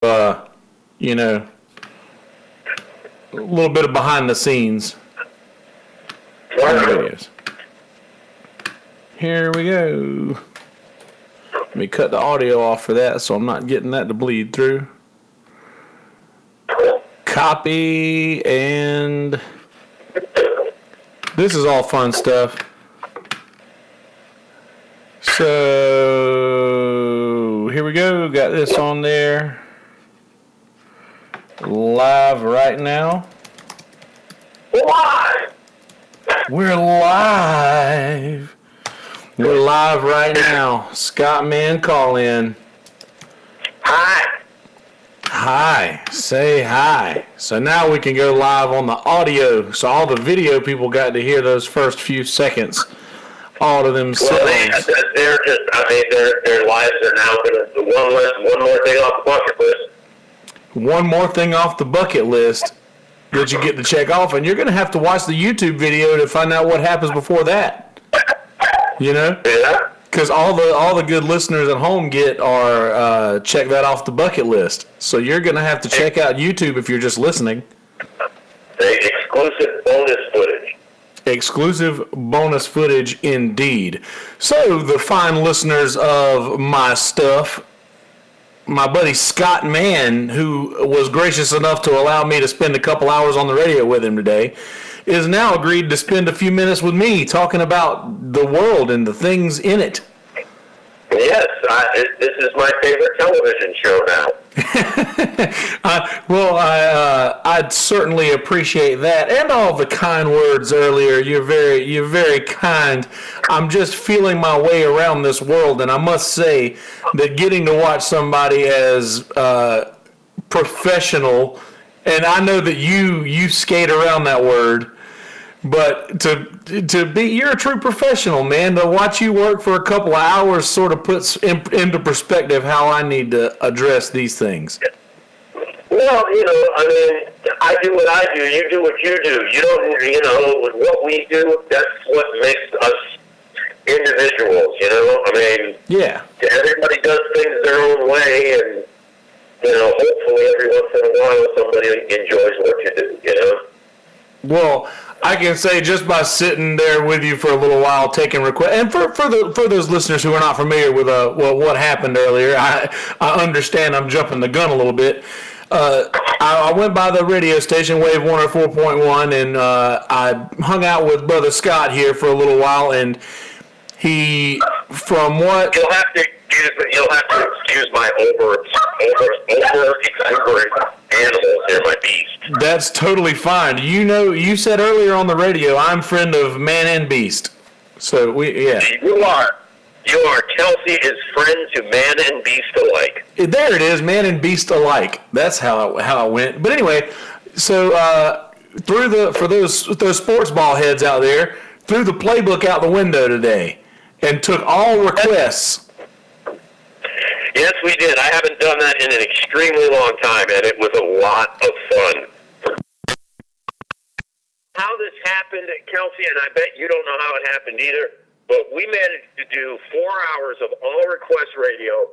you know, a little bit of behind the scenes on the videos. Here we go. Let me cut the audio off for that so I'm not getting that to bleed through. Copy, and this is all fun stuff. So here we go. Got this on there. Live right now. Live! We're live. We're live right now. Scott Mann, call in. Hi. Hi. Say hi. So now we can go live on the audio. So all the video people got to hear those first few seconds. All to themselves. Well, they're just, their lives are now going to, one more thing off the bucket list. One more thing off the bucket list that you get to check off, and you're going to have to watch the YouTube video to find out what happens before that. You know? Yeah. Because all the good listeners at home get are check that off the bucket list. So you're going to have to check out YouTube if you're just listening. Exclusive bonus footage. Exclusive bonus footage indeed. So the fine listeners of my stuff, my buddy Scott Mann, who was gracious enough to allow me to spend a couple hours on the radio with him today, is now agreed to spend a few minutes with me talking about the world and the things in it. Yes, this is my favorite television show now. I'd certainly appreciate that, and all the kind words earlier. You're very kind. I'm just feeling my way around this world, and I must say that getting to watch somebody as professional, and I know that you skate around that word. But to be, you're a true professional, man. To watch you work for a couple of hours sort of puts into perspective how I need to address these things. Well, I do what I do. You do what you do. You don't, what we do, that's what makes us individuals, Yeah. Everybody does things their own way, and, hopefully every once in a while somebody enjoys what you do, Well, I can say just by sitting there with you for a little while, taking requests, and for those listeners who are not familiar with what happened earlier, I understand I'm jumping the gun a little bit. I went by the radio station, Wave 104.1, and I hung out with Brother Scott here for a little while, and he, from what... You'll have to excuse my over exuberant animals here, my beast. That's totally fine. You said earlier on the radio, I'm friend of Man and Beast. So yeah. You are. Kelsey is friend to Man and Beast alike. There it is, Man and Beast alike. That's how it went. But anyway, so for those sports ball heads out there, threw the playbook out the window today and took all requests. Yes, we did. I haven't done that in an extremely long time, and it was a lot of fun. How this happened, Kelsey, and I bet you don't know how it happened either, but we managed to do 4 hours of all request radio,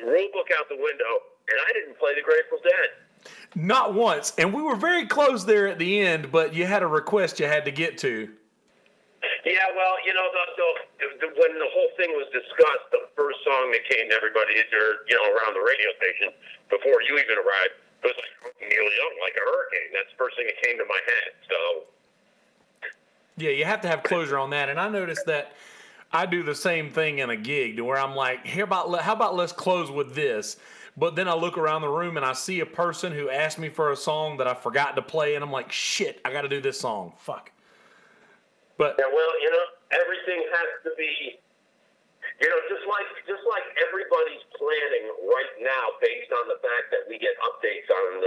rule book out the window, and I didn't play the Grateful Dead. Not once, and we were very close there at the end, but you had a request you had to get to. Yeah, well, when the whole thing was discussed, the first song that came to everybody, around the radio station before you even arrived, was Neil Young, Like a Hurricane. That's the first thing that came to my head. So, yeah, you have to have closure on that, and I noticed that I do the same thing in a gig, to where I'm like, how about let's close with this? But then I look around the room and I see a person who asked me for a song that I forgot to play, and I'm like, shit, I got to do this song. Fuck. But yeah, well, everything has to be, just like everybody's planning right now, based on the fact that we get updates on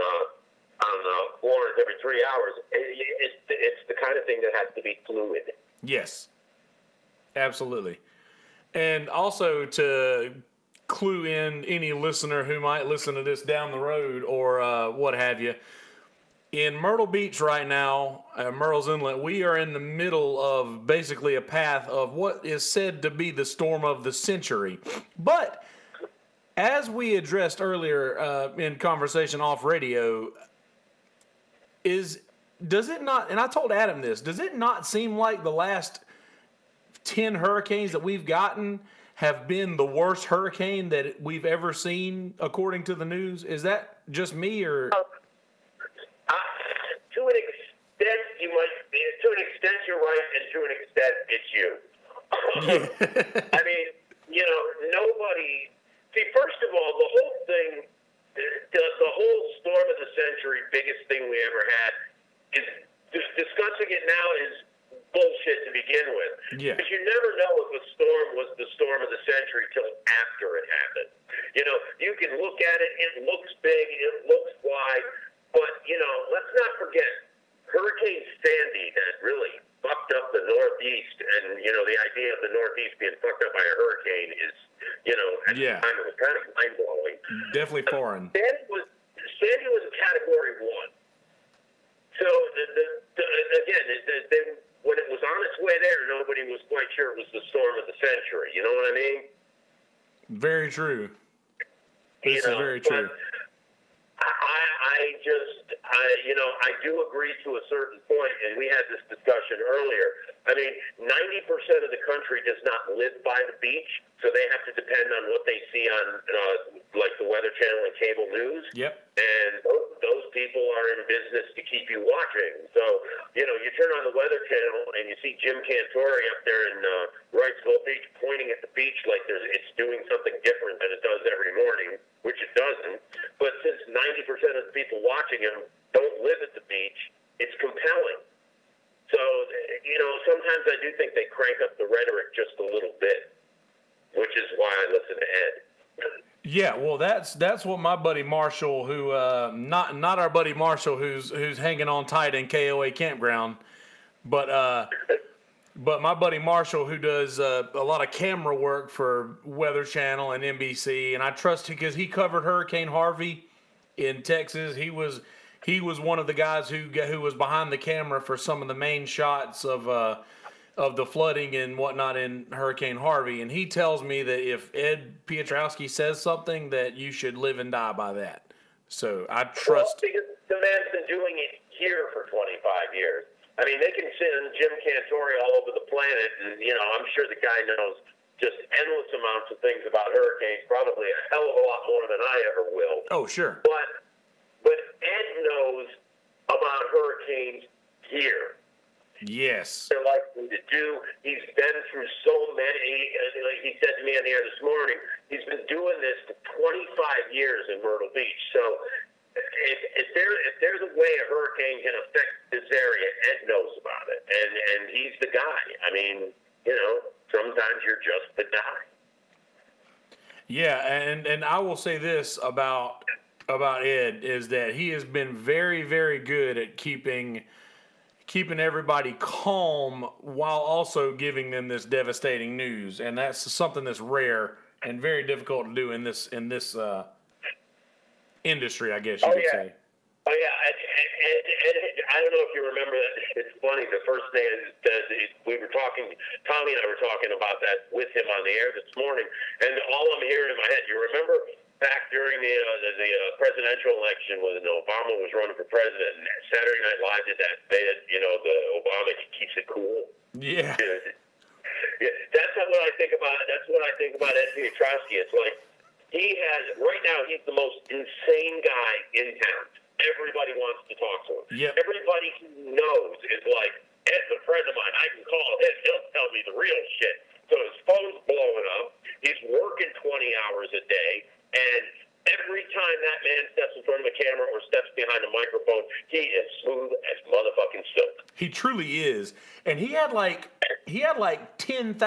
Florence every 3 hours. It's the kind of thing that has to be fluid. Yes, absolutely. And also to clue in any listener who might listen to this down the road or what have you. In Myrtle Beach right now, Myrtle's Inlet, we are in the middle of basically a path of what is said to be the storm of the century. But as we addressed earlier in conversation off radio, does it not? And I told Adam this. Does it not seem like the last 10 hurricanes that we've gotten have been the worst hurricane that we've ever seen, according to the news? Is that just me, or? To an extent, you might. To an extent, you're right, and to an extent, it's you. Yeah. I mean, nobody. See, first of all, the whole thing, the whole storm of the century, biggest thing we ever had, is discussing it now is bullshit to begin with. Yeah. Because you never know if a storm was the storm of the century till after it happened. You can look at it, it looks big, it looks wide, but, let's not forget, Hurricane Sandy that really fucked up the Northeast, and, the idea of the Northeast being fucked up by a hurricane is, at the time it was kind of mind-blowing. Definitely foreign. Sandy was a Category 1. So, when it was on its way there, nobody was quite sure it was the storm of the century. You know what I mean? Very true. This is very true. I do agree to a certain point, and we had this discussion earlier. I mean, 90% of the country does not live by the beach, so they have to depend on what they see on, like the Weather Channel and cable news. Yep. And those people are in business to keep you watching. So, you turn on the Weather Channel and you see Jim Cantore up there in Wrightsville Beach pointing at the beach like it's doing something different than it does every morning, which it doesn't. But since 90% of the people watching him don't live at the beach, it's compelling. So, sometimes I do think they crank up the rhetoric just a little bit, which is why I listen to Ed. Yeah, well, that's what my buddy Marshall, who not our buddy Marshall, who's hanging on tight in KOA campground, but my buddy Marshall, who does a lot of camera work for Weather Channel and NBC, and I trust him because he covered Hurricane Harvey in Texas. He was one of the guys who was behind the camera for some of the main shots of the flooding and whatnot in Hurricane Harvey, and he tells me that if Ed Piotrowski says something, that you should live and die by that. So I trust. Well, because the man's been doing it here for 25 years. I mean, they can send Jim Cantore all over the planet, and I'm sure the guy knows just endless amounts of things about hurricanes, probably a hell of a lot more than I ever will. Oh, sure. But Ed knows about hurricanes here. Yes. They're likely to do. He's been through so many. Like he said to me on the air this morning, he's been doing this for 25 years in Myrtle Beach. So if there's a way a hurricane can affect this area, Ed knows about it, and he's the guy. I mean, sometimes you're just the guy. Yeah, and I will say this about Ed is that he has been very, very good at keeping everybody calm while also giving them this devastating news, and that's something that's rare and very difficult to do in this industry, I guess you could say. Oh yeah, and I don't know if you remember that. It's funny. The first thing we were talking, Tommy and I were talking about that with him on the air this morning, and all I'm hearing in my head. You remember back during the presidential election when Obama was running for president, and Saturday Night Live did that bit, the Obama keeps it cool. Yeah. Yeah, that's what I think about. That's what I think about Ed Piotrowski. It's like right now he's the most insane guy in town. Everybody wants to talk to him. Yep. Everybody he knows is like, Ed's a friend of mine. I can call him. He'll tell me the real shit. So his phone's blowing up. He's working 20 hours a day. And every time that man steps in front of a camera or steps behind a microphone, he is smooth as motherfucking silk. He truly is. And he had like 10,000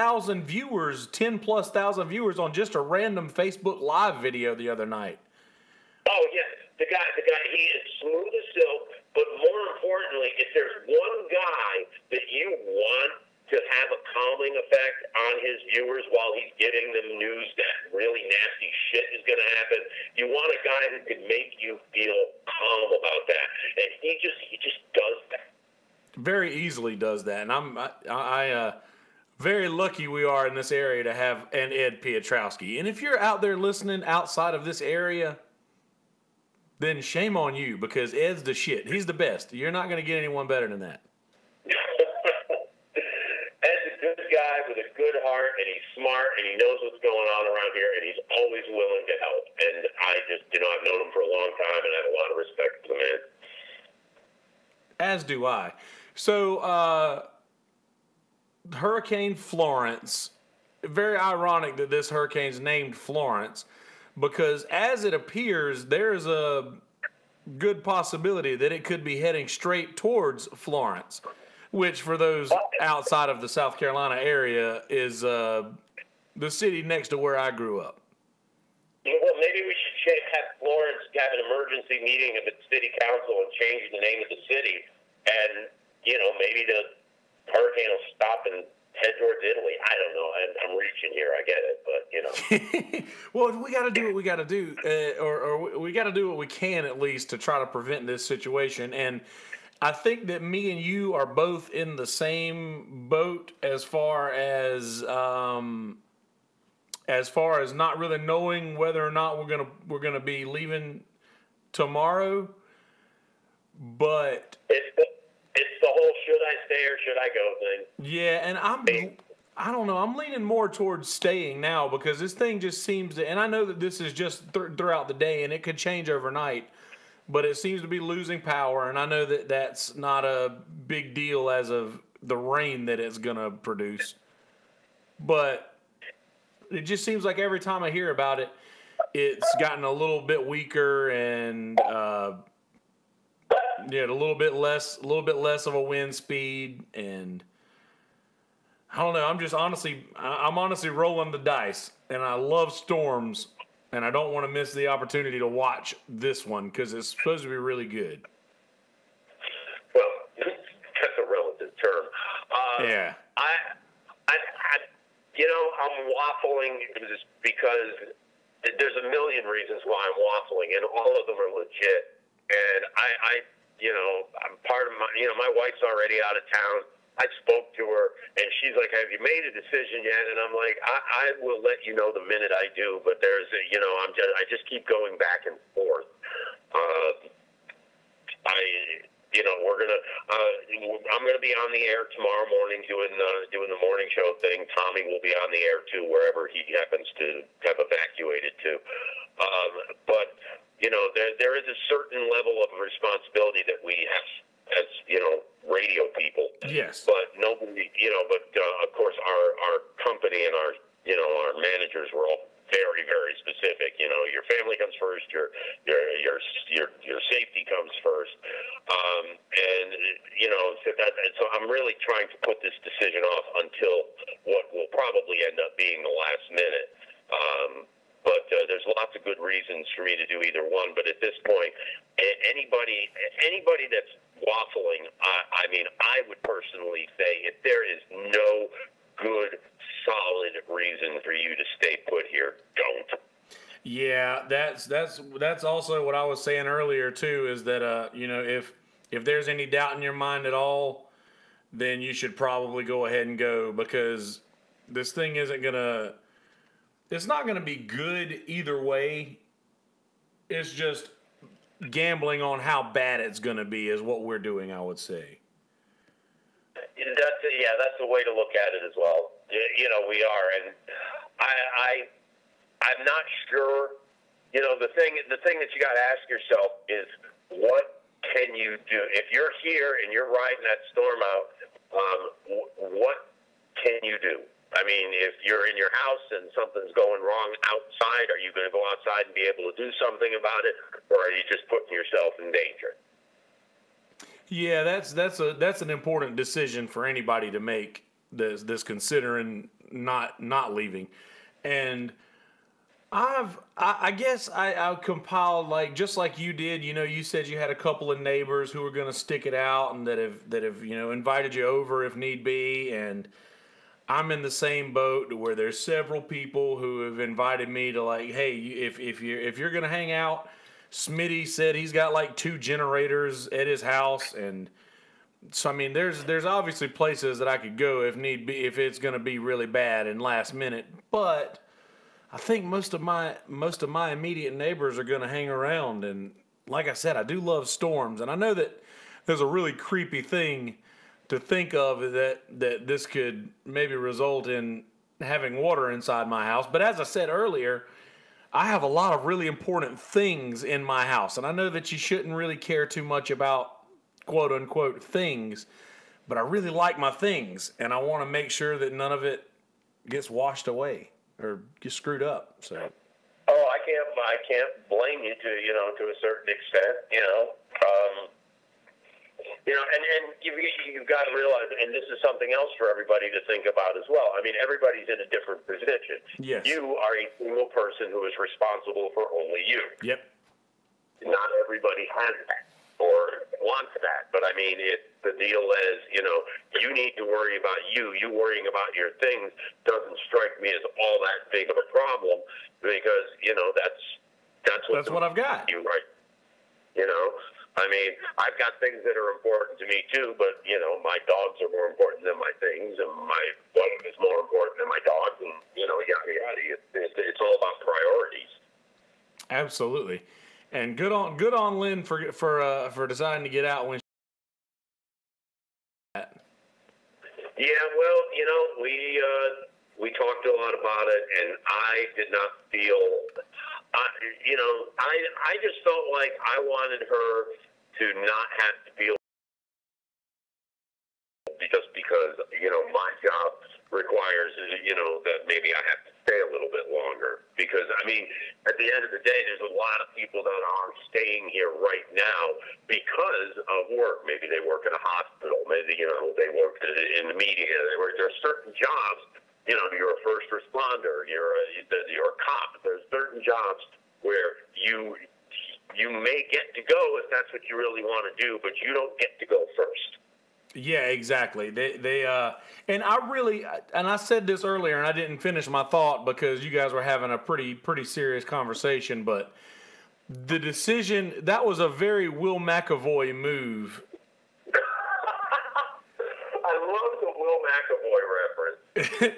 viewers, 10,000+ viewers on just a random Facebook Live video the other night. Oh, yeah. The guy, he is smooth as silk, but more importantly, if there's one guy that you want to have a calming effect on his viewers while he's giving them news that really nasty shit is going to happen, you want a guy who can make you feel calm about that. And he just does that. Very easily does that. And I Very lucky we are in this area to have an Ed Piotrowski. And if you're out there listening outside of this area, then shame on you because Ed's the shit. He's the best. You're not going to get anyone better than that. Ed's a good guy with a good heart, and he's smart, and he knows what's going on around here, and he's always willing to help. And I just, I've known him for a long time, and I have a lot of respect for the man. As do I. So, Hurricane Florence, very ironic that this hurricane's named Florence, because as it appears, there's a good possibility that it could be heading straight towards Florence, which for those outside of the South Carolina area is the city next to where I grew up. Well, maybe we should have Florence have an emergency meeting of its city council and change the name of the city, and maybe the hurricane will stop and head towards Italy. I don't know. I'm reaching here. I get it, but Well, we got to do what we got to do, or we got to do what we can at least to try to prevent this situation. And I think that me and you are both in the same boat as far as not really knowing whether or not we're gonna be leaving tomorrow. But it's the whole should I stay or should I go thing. Yeah, and I don't know. I'm leaning more towards staying now because this thing just seems to, and I know that this is just throughout the day and it could change overnight, but it seems to be losing power, and I know that that's not a big deal as of the rain that it's going to produce. But it just seems like every time I hear about it, it's gotten a little bit weaker and a little bit less of a wind speed, and I don't know. I'm honestly rolling the dice, and I love storms, and I don't want to miss the opportunity to watch this one because it's supposed to be really good. Well, that's a relative term. Yeah. I'm waffling just because there's a million reasons why I'm waffling, and all of them are legit. And I'm part of my wife's already out of town. I spoke to her, and she's like, "Have you made a decision yet?" And I'm like, "I will let you know the minute I do." But I just keep going back and forth. I'm gonna be on the air tomorrow morning doing the morning show thing. Tommy will be on the air too, wherever he happens to have evacuated to. But there is a certain level of responsibility that we have as radio people. Yes. But nobody, of course, our company and our managers were all very, very specific. Your family comes first. Your safety comes first. So I'm really trying to put this decision off until what will probably end up being the last minute. But there's lots of good reasons for me to do either one. But at this point, anybody that's waffling, I would personally say if there is no good, solid reason for you to stay put here, don't. Yeah, that's also what I was saying earlier too. Is that if there's any doubt in your mind at all, then you should probably go ahead and go because this thing it's not gonna be good either way. It's just gambling on how bad it's gonna be is what we're doing, I would say. That's the way to look at it as well. We are, and I'm not sure. The thing that you got to ask yourself is, what can you do if you're here and you're riding that storm out? What can you do? I mean, if you're in your house and something's going wrong outside, are you going to go outside and be able to do something about it, or are you just putting yourself in danger? Yeah, that's an important decision for anybody to make. This considering not leaving, and I guess I compiled just like you did. You said you had a couple of neighbors who were going to stick it out and that have invited you over if need be, and I'm in the same boat where there's several people who have invited me to hey, if you're going to hang out. Smitty said he's got 2 generators at his house, and So I mean, there's obviously places that I could go if need be, if it's going to be really bad and last minute. But I think most of my immediate neighbors are going to hang around. And like I said, I do love storms, and I know that there's a really creepy thing to think of that this could maybe result in having water inside my house. But as I said earlier, I have a lot of really important things in my house, and I know that you shouldn't really care too much about quote unquote things, but I really like my things, and I want to make sure that none of it gets washed away or gets screwed up. So, Oh, I can't blame you to a certain extent, and you've got to realize, and this is something else for everybody to think about as well. I mean, everybody's in a different position. Yes. You are a single person who is responsible for only you. yep, Not everybody has that or wants that, but I mean, the deal is, you need to worry about you. You worrying about your things doesn't strike me as all that big of a problem because, that's what I've got. you right. I mean, I've got things that are important to me too, but my dogs are more important than my things, and my wife is more important than my dogs, and yada yada. It's all about priorities. Absolutely. And good on Lynn for deciding to get out when. Yeah, well, we talked a lot about it, and I did not feel, I just felt like I wanted her to not have to feel just because my job requires that maybe I have to stay a little bit longer because I mean at the end of the day there's a lot of people that are staying here right now because of work. Maybe they work in a hospital, maybe they work in the media. There are certain jobs, you're a first responder, you're a cop. There's certain jobs where you may get to go if that's what you really want to do, but you don't get to go first. Yeah, exactly. And I said this earlier, and I didn't finish my thought because you guys were having a pretty serious conversation. But the decision that was a very Will McAvoy move. I love the Will McAvoy reference.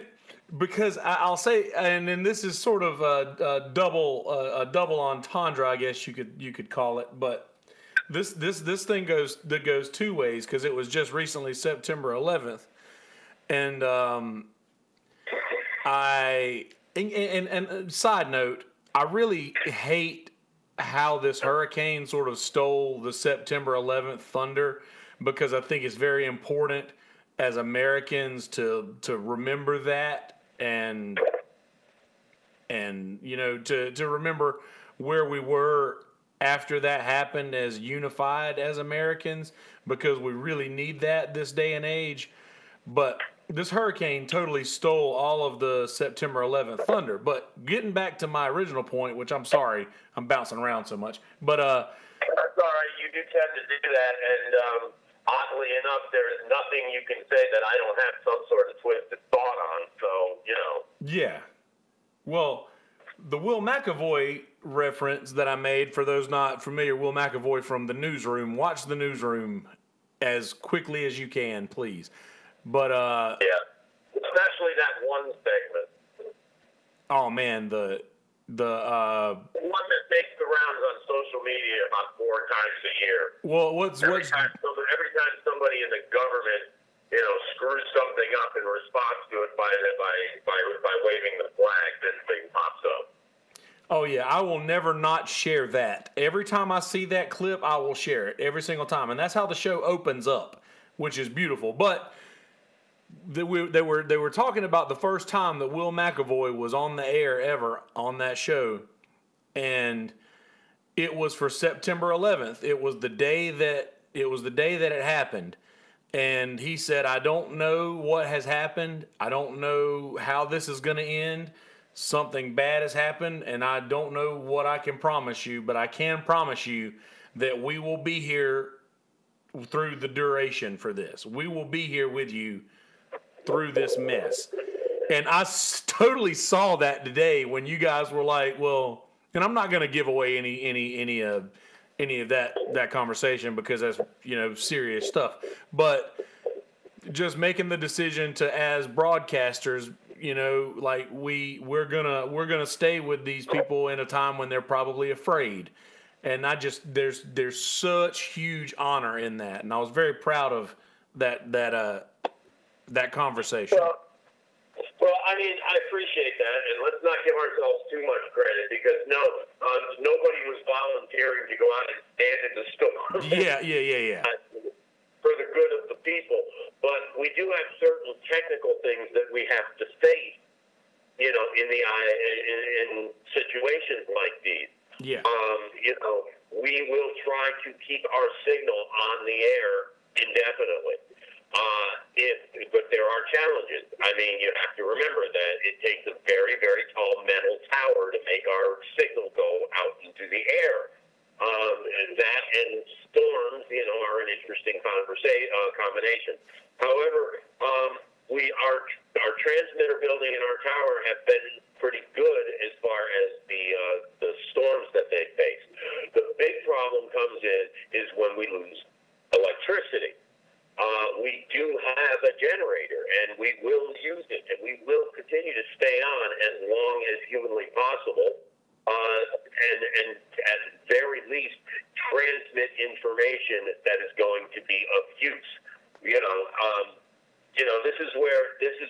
Because I'll say, and then this is sort of a double entendre, I guess you could call it, but. This thing goes two ways because it was just recently September 11th, and and side note, I really hate how this hurricane sort of stole the September 11th thunder because I think it's very important as Americans to remember that and to remember where we were after that happened as unified as Americans because we really need that this day and age. But this hurricane totally stole all of the September 11th thunder. But getting back to my original point, which I'm sorry, I'm bouncing around so much. But that's all right. You do tend to do that, and oddly enough, there is nothing you can say that I don't have some sort of twisted thought on. So yeah. Well, the Will McAvoy reference that I made, for those not familiar, Will McAvoy from The Newsroom. Watch The Newsroom as quickly as you can, please. But yeah, especially that one segment. Oh man, the one that makes the rounds on social media about 4 times a year. Well, every time somebody in the government screws something up in response to it by waving the flag, this thing pops up. Oh yeah, I will never not share that. Every time I see that clip, I will share it every single time, and that's how the show opens up, which is beautiful. But they were talking about the first time that Will McAvoy was on the air ever on that show, and it was for September 11th. It was the day that it happened. And he said, I don't know what has happened. I don't know how this is going to end. Something bad has happened, and I don't know what I can promise you, but I can promise you that we will be here through the duration for this. We will be here with you through this mess. And I totally saw that today when you guys were like, well, and I'm not going to give away any any of that conversation because that's serious stuff. But just making the decision to, as broadcasters, like we're gonna stay with these people in a time when they're probably afraid, and I just there's such huge honor in that, and I was very proud of that conversation. Well, I mean, I appreciate that, and let's not give ourselves too much credit because nobody was volunteering to go out and stand in the storm. Yeah. For the good of the people, but we do have certain technical things that we have to face, in situations like these. Yeah. We will try to keep our signal on the air indefinitely. But there are challenges. I mean, you have to remember that it takes a very, very tall metal tower to make our signal go out into the air. And that and storms, are an interesting combination. However, our transmitter building and our tower have been pretty good as far as the storms that they face. The big problem comes in is when we lose electricity. We do have a generator, and we will use it, and we will continue to stay on as long as humanly possible, and at the very least transmit information that is going to be of use. This is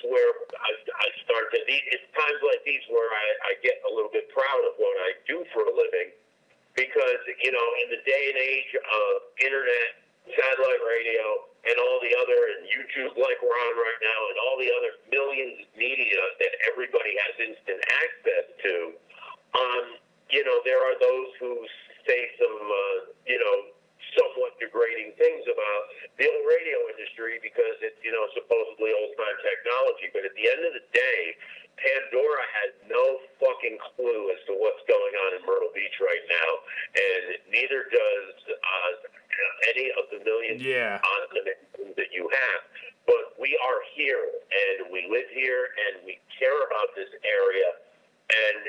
where I start to. It's times like these where I get a little bit proud of what I do for a living, because in the day and age of internet, satellite radio, and all the other, and YouTube like we're on right now, and all the other millions of media that everybody has instant access to, there are those who say some, somewhat degrading things about the old radio industry because it's, supposedly old-time technology. But at the end of the day, Pandora has no fucking clue as to what's going on in Myrtle Beach right now, and neither does any of the millions that you have. But we are here, and we live here, and we care about this area, and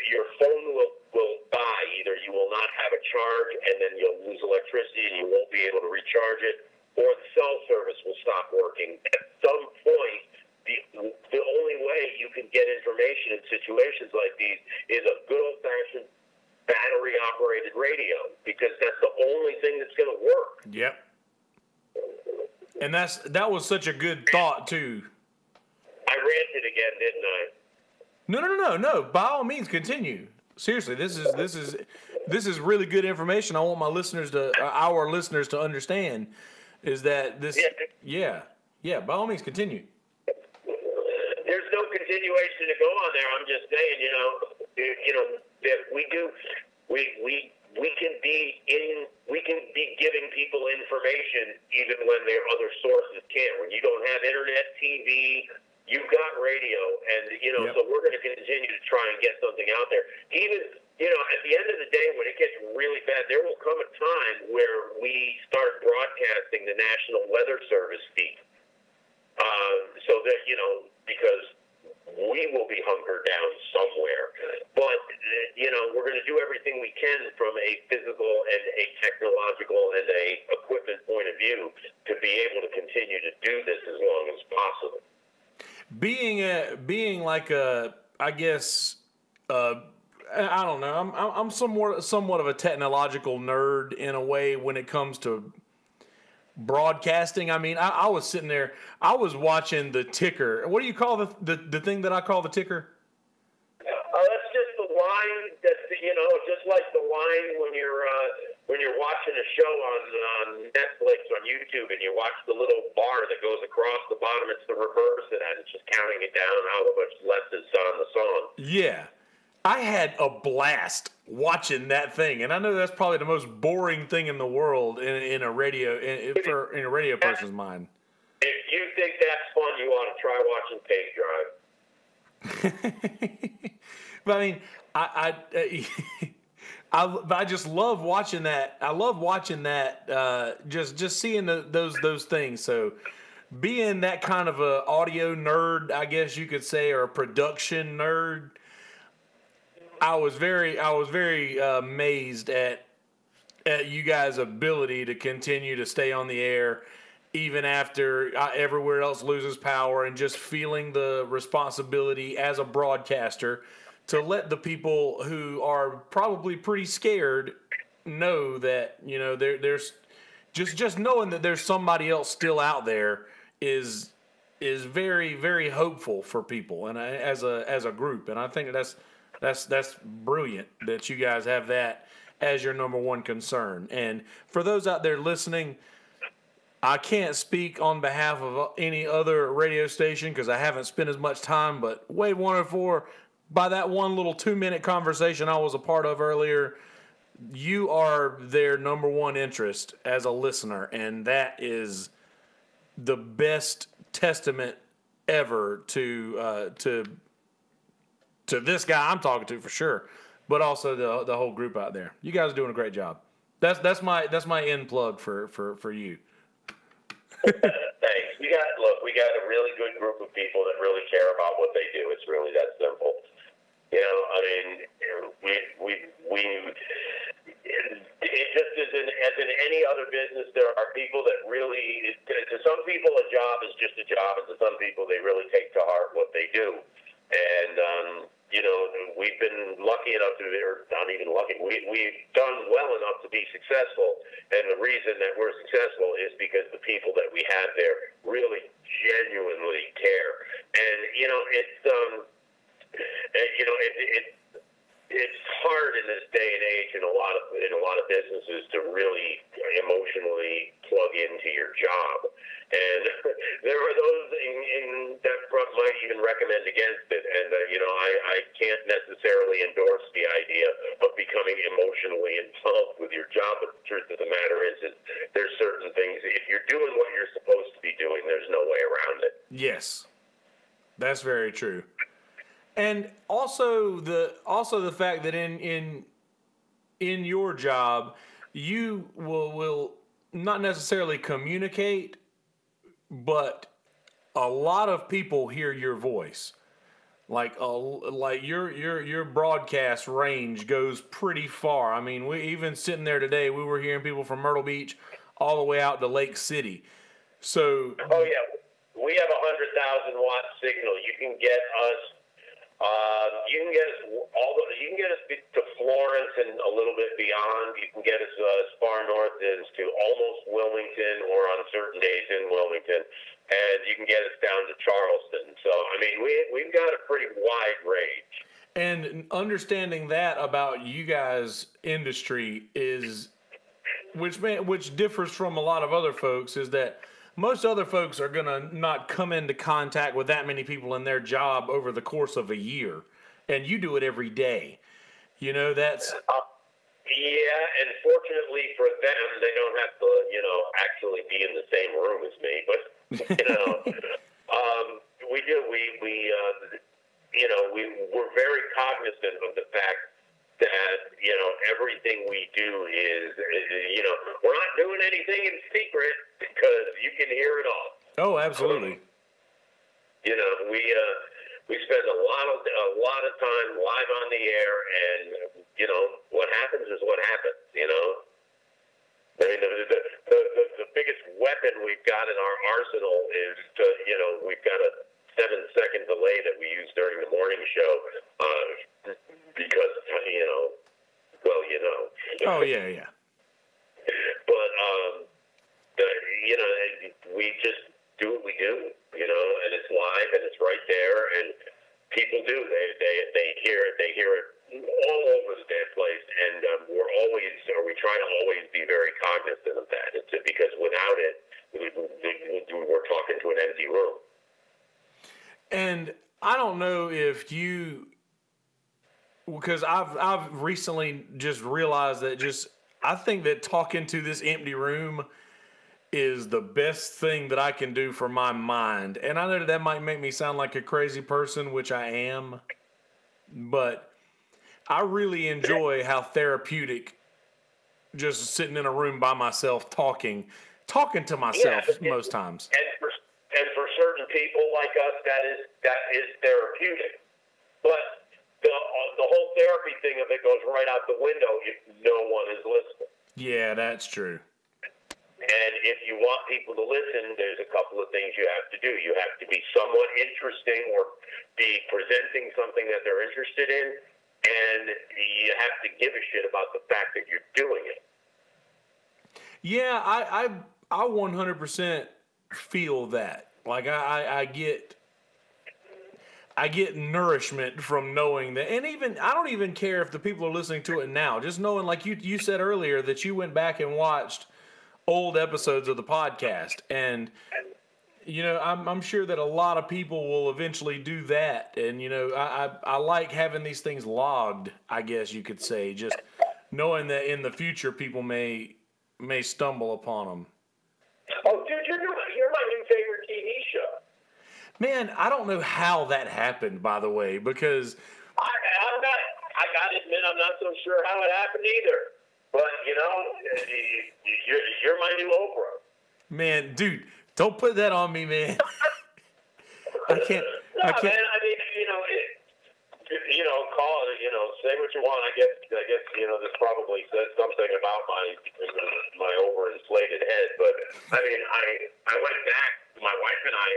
your phone will die. Either you will not have a charge, and then you'll lose electricity, and you won't be able to recharge it, or the cell service will stop working. At some point, the only way you can get information in situations like these is a good old-fashioned battery-operated radio, because that's the only thing that's going to work. Yep. And that was such a good thought too. I ranted again, didn't I? No. By all means, continue. Seriously, this is really good information. I want our listeners to understand is that this. Yeah. By all means, continue. There's no continuation to go on there. I'm just saying, that we can be giving people information even when their other sources can't. When you don't have internet, TV, you've got radio, and so we're going to continue to try and get something out there. Even at the end of the day, when it gets really bad, there will come a time where we start broadcasting the National Weather Service feed, so that because we will be hunkered down somewhere. But we're going to do everything we can from a physical and a technological and a equipment point of view to be able to continue to do this as long as possible. Being like I guess I don't know. I'm somewhat of a technological nerd in a way when it comes to broadcasting. I mean, I was sitting there. I was watching the ticker. What do you call the thing that I call the ticker? That's just the line. That's just like the line when you're watching a show on Netflix, on YouTube, and you watch the little bar that goes across the bottom. It's the reverse of that. It's just counting it down how much left is on the song. Yeah. I had a blast watching that thing, and I know that's probably the most boring thing in the world in a radio in a radio person's mind. If you think that's fun, you ought to try watching Page Drive. But I mean, I just love watching that. I love watching that. Just seeing those things. So, being that kind of a audio nerd, I guess you could say, or a production nerd. I was very amazed at you guys' ability to continue to stay on the air even after everywhere else loses power, and just feeling the responsibility as a broadcaster to let the people who are probably pretty scared know that, you know, there's just knowing that there's somebody else still out there is very, very hopeful for people, and as a group. And I think that's brilliant that you guys have that as your number one concern. And for those out there listening, I can't speak on behalf of any other radio station because I haven't spent as much time, but Wave 104, by that one little 2-minute conversation I was a part of earlier, you are their number one interest as a listener, and that is the best testament ever to this guy I'm talking to for sure, but also the whole group out there. You guys are doing a great job. That's my end plug for you. Thanks. We got a really good group of people that really care about what they do. It's really that simple. You know, I mean, it just as in any other business, there are people that really, to some people, a job is just a job, and to some people, they really take to heart what they do. And, you know, we've been lucky enough to, or not even lucky, we've done well enough to be successful. And the reason that we're successful is because the people that we have there really genuinely care. And, you know, it's hard in this day and age in a lot of businesses to really emotionally plug into your job, and there are those in that front might even recommend against it. And you know, I can't necessarily endorse the idea of becoming emotionally involved with your job. But the truth of the matter is there's certain things, if you're doing what you're supposed to be doing, there's no way around it. Yes, that's very true. And also the fact that in your job you will not necessarily communicate, but a lot of people hear your voice. Like your broadcast range goes pretty far. I mean, we even sitting there today, we were hearing people from Myrtle Beach all the way out to Lake City. So oh yeah, we have 100,000 watt signal. You can get us. You can get us to Florence and a little bit beyond. You can get us as far north as to almost Wilmington, or on certain days in Wilmington, and you can get us down to Charleston. So I mean, we've got a pretty wide range. And understanding that about you guys' industry is, which differs from a lot of other folks, is that most other folks are going to not come into contact with that many people in their job over the course of a year. And you do it every day. You know, that's... yeah, and fortunately for them, they don't have to, you know, actually be in the same room as me. But, you know, we do. We're very cognizant of the fact that, you know, everything we do is, you know, we're not doing anything in secret because you can hear it all. Oh, absolutely. You know, we spend a lot of time live on the air, and, you know, what happens is what happens, you know. I mean, the biggest weapon we've got in our arsenal is to, you know, we've got a 7-second delay that we use during the morning show, because, you know, well, you know. Oh, yeah. But, you know, we just do what we do, you know, and it's live and it's right there, and people do. They hear it all over the damn place, and we try to always be very cognizant of that. It's because without it, we're talking to an empty room. And I don't know if you, because I've recently just realized that I think that talking to this empty room is the best thing that I can do for my mind. And I know that might make me sound like a crazy person, which I am, but I really enjoy how therapeutic just sitting in a room by myself talking to myself most times. And for certain people like us, that is therapeutic. But the whole therapy thing of it goes right out the window if no one is listening. Yeah, that's true. And if you want people to listen, there's a couple of things you have to do. You have to be somewhat interesting or be presenting something that they're interested in, and you have to give a shit about the fact that you're doing it. Yeah, I 100% feel that. Like I get nourishment from knowing that, and even I don't even care if the people are listening to it now. Just knowing, like you said earlier, that you went back and watched old episodes of the podcast, and I'm sure that a lot of people will eventually do that. And I like having these things logged, I guess you could say, just knowing that in the future people may stumble upon them. Oh, dude, you're my new favorite TV show. Man, I don't know how that happened, by the way, because I gotta admit, I'm not so sure how it happened either. But you're my new Oprah. Man, dude, don't put that on me, man. I can't. Man. I mean, call it. Say what you want. I guess. This probably says something about my overinflated head. But I mean, I went back. My wife and I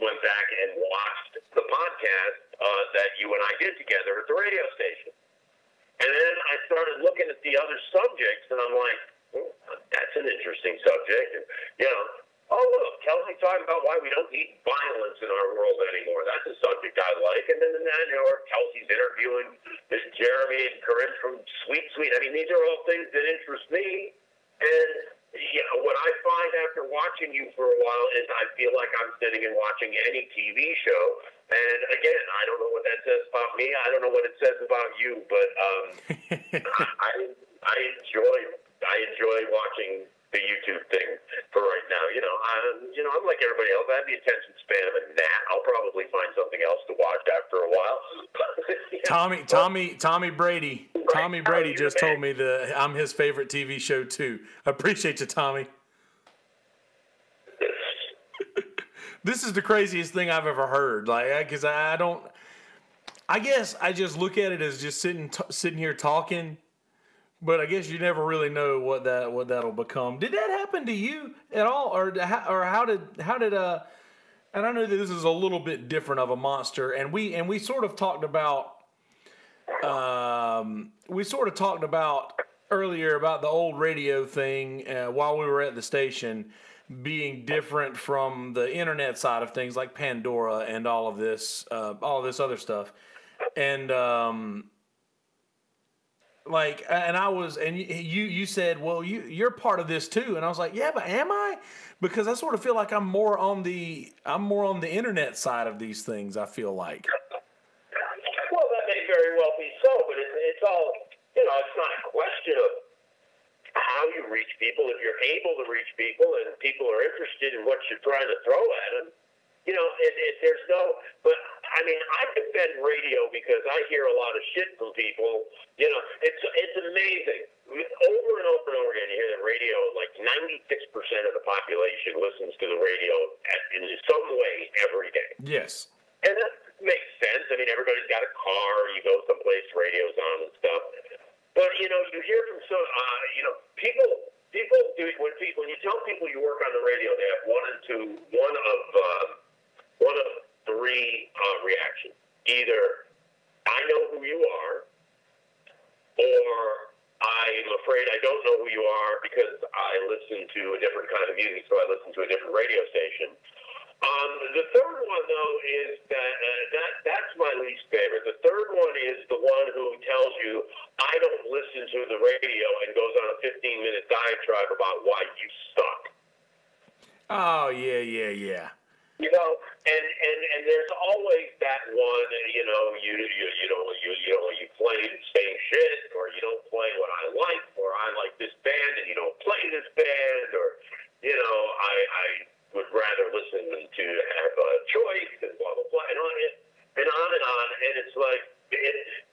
went back and watched the podcast that you and I did together at the radio station. And then I started looking at the other subjects, and I'm like, that's an interesting subject. And, oh, look, Kelsey's talking about why we don't need violence in our world anymore. That's a subject I like. And then Kelsey's interviewing Jeremy and Corinne from Sweet Sweet. I mean, these are all things that interest me. And, what I find after watching you for a while is I feel like I'm sitting and watching any TV show. And again, I don't know what that says about me. I don't know what it says about you, but I enjoy watching the YouTube thing for right now. I'm like everybody else. I have the attention span of a gnat. I'll probably find something else to watch after a while. Tommy Brady. Tommy Brady just told me that I'm his favorite TV show too. I appreciate you, Tommy. This is the craziest thing I've ever heard. Like, because I guess I just look at it as just sitting here talking. But I guess you never really know what that'll become. Did that happen to you at all, or how did? And I know that this is a little bit different of a monster, and we sort of talked about earlier about the old radio thing while we were at the station being different from the internet side of things, like Pandora and all of this other stuff, and. You said, well, you're part of this too, and I was like, yeah, but am I? Because I sort of feel like I'm more on the internet side of these things. I feel like. Well, that may very well be so, but it's all it's not a question of how you reach people. If you're able to reach people and people are interested in what you're trying to throw at them, there's no. But I mean, I defend radio because I hear a lot of shit from people. It's amazing. Over and over and over again, you hear the radio. Like 96% of the population listens to the radio in some way every day. Yes. And that makes sense. I mean, everybody's got a car. You go someplace, radio's on and stuff. But you hear from some. People do when you tell people you work on the radio, they have one of three reactions. Either I know who you are, or I'm afraid I don't know who you are because I listen to a different kind of music, so I listen to a different radio station. The third one, though, is that's my least favorite. The third one is the one who tells you, I don't listen to the radio, and goes on a 15-minute diatribe about why you suck. Oh, yeah. And there's always that one, you play the same shit, or you don't play what I like, or I like this band and you don't play this band, or I would rather listen to have a choice and blah blah blah and on and on and on. And it's like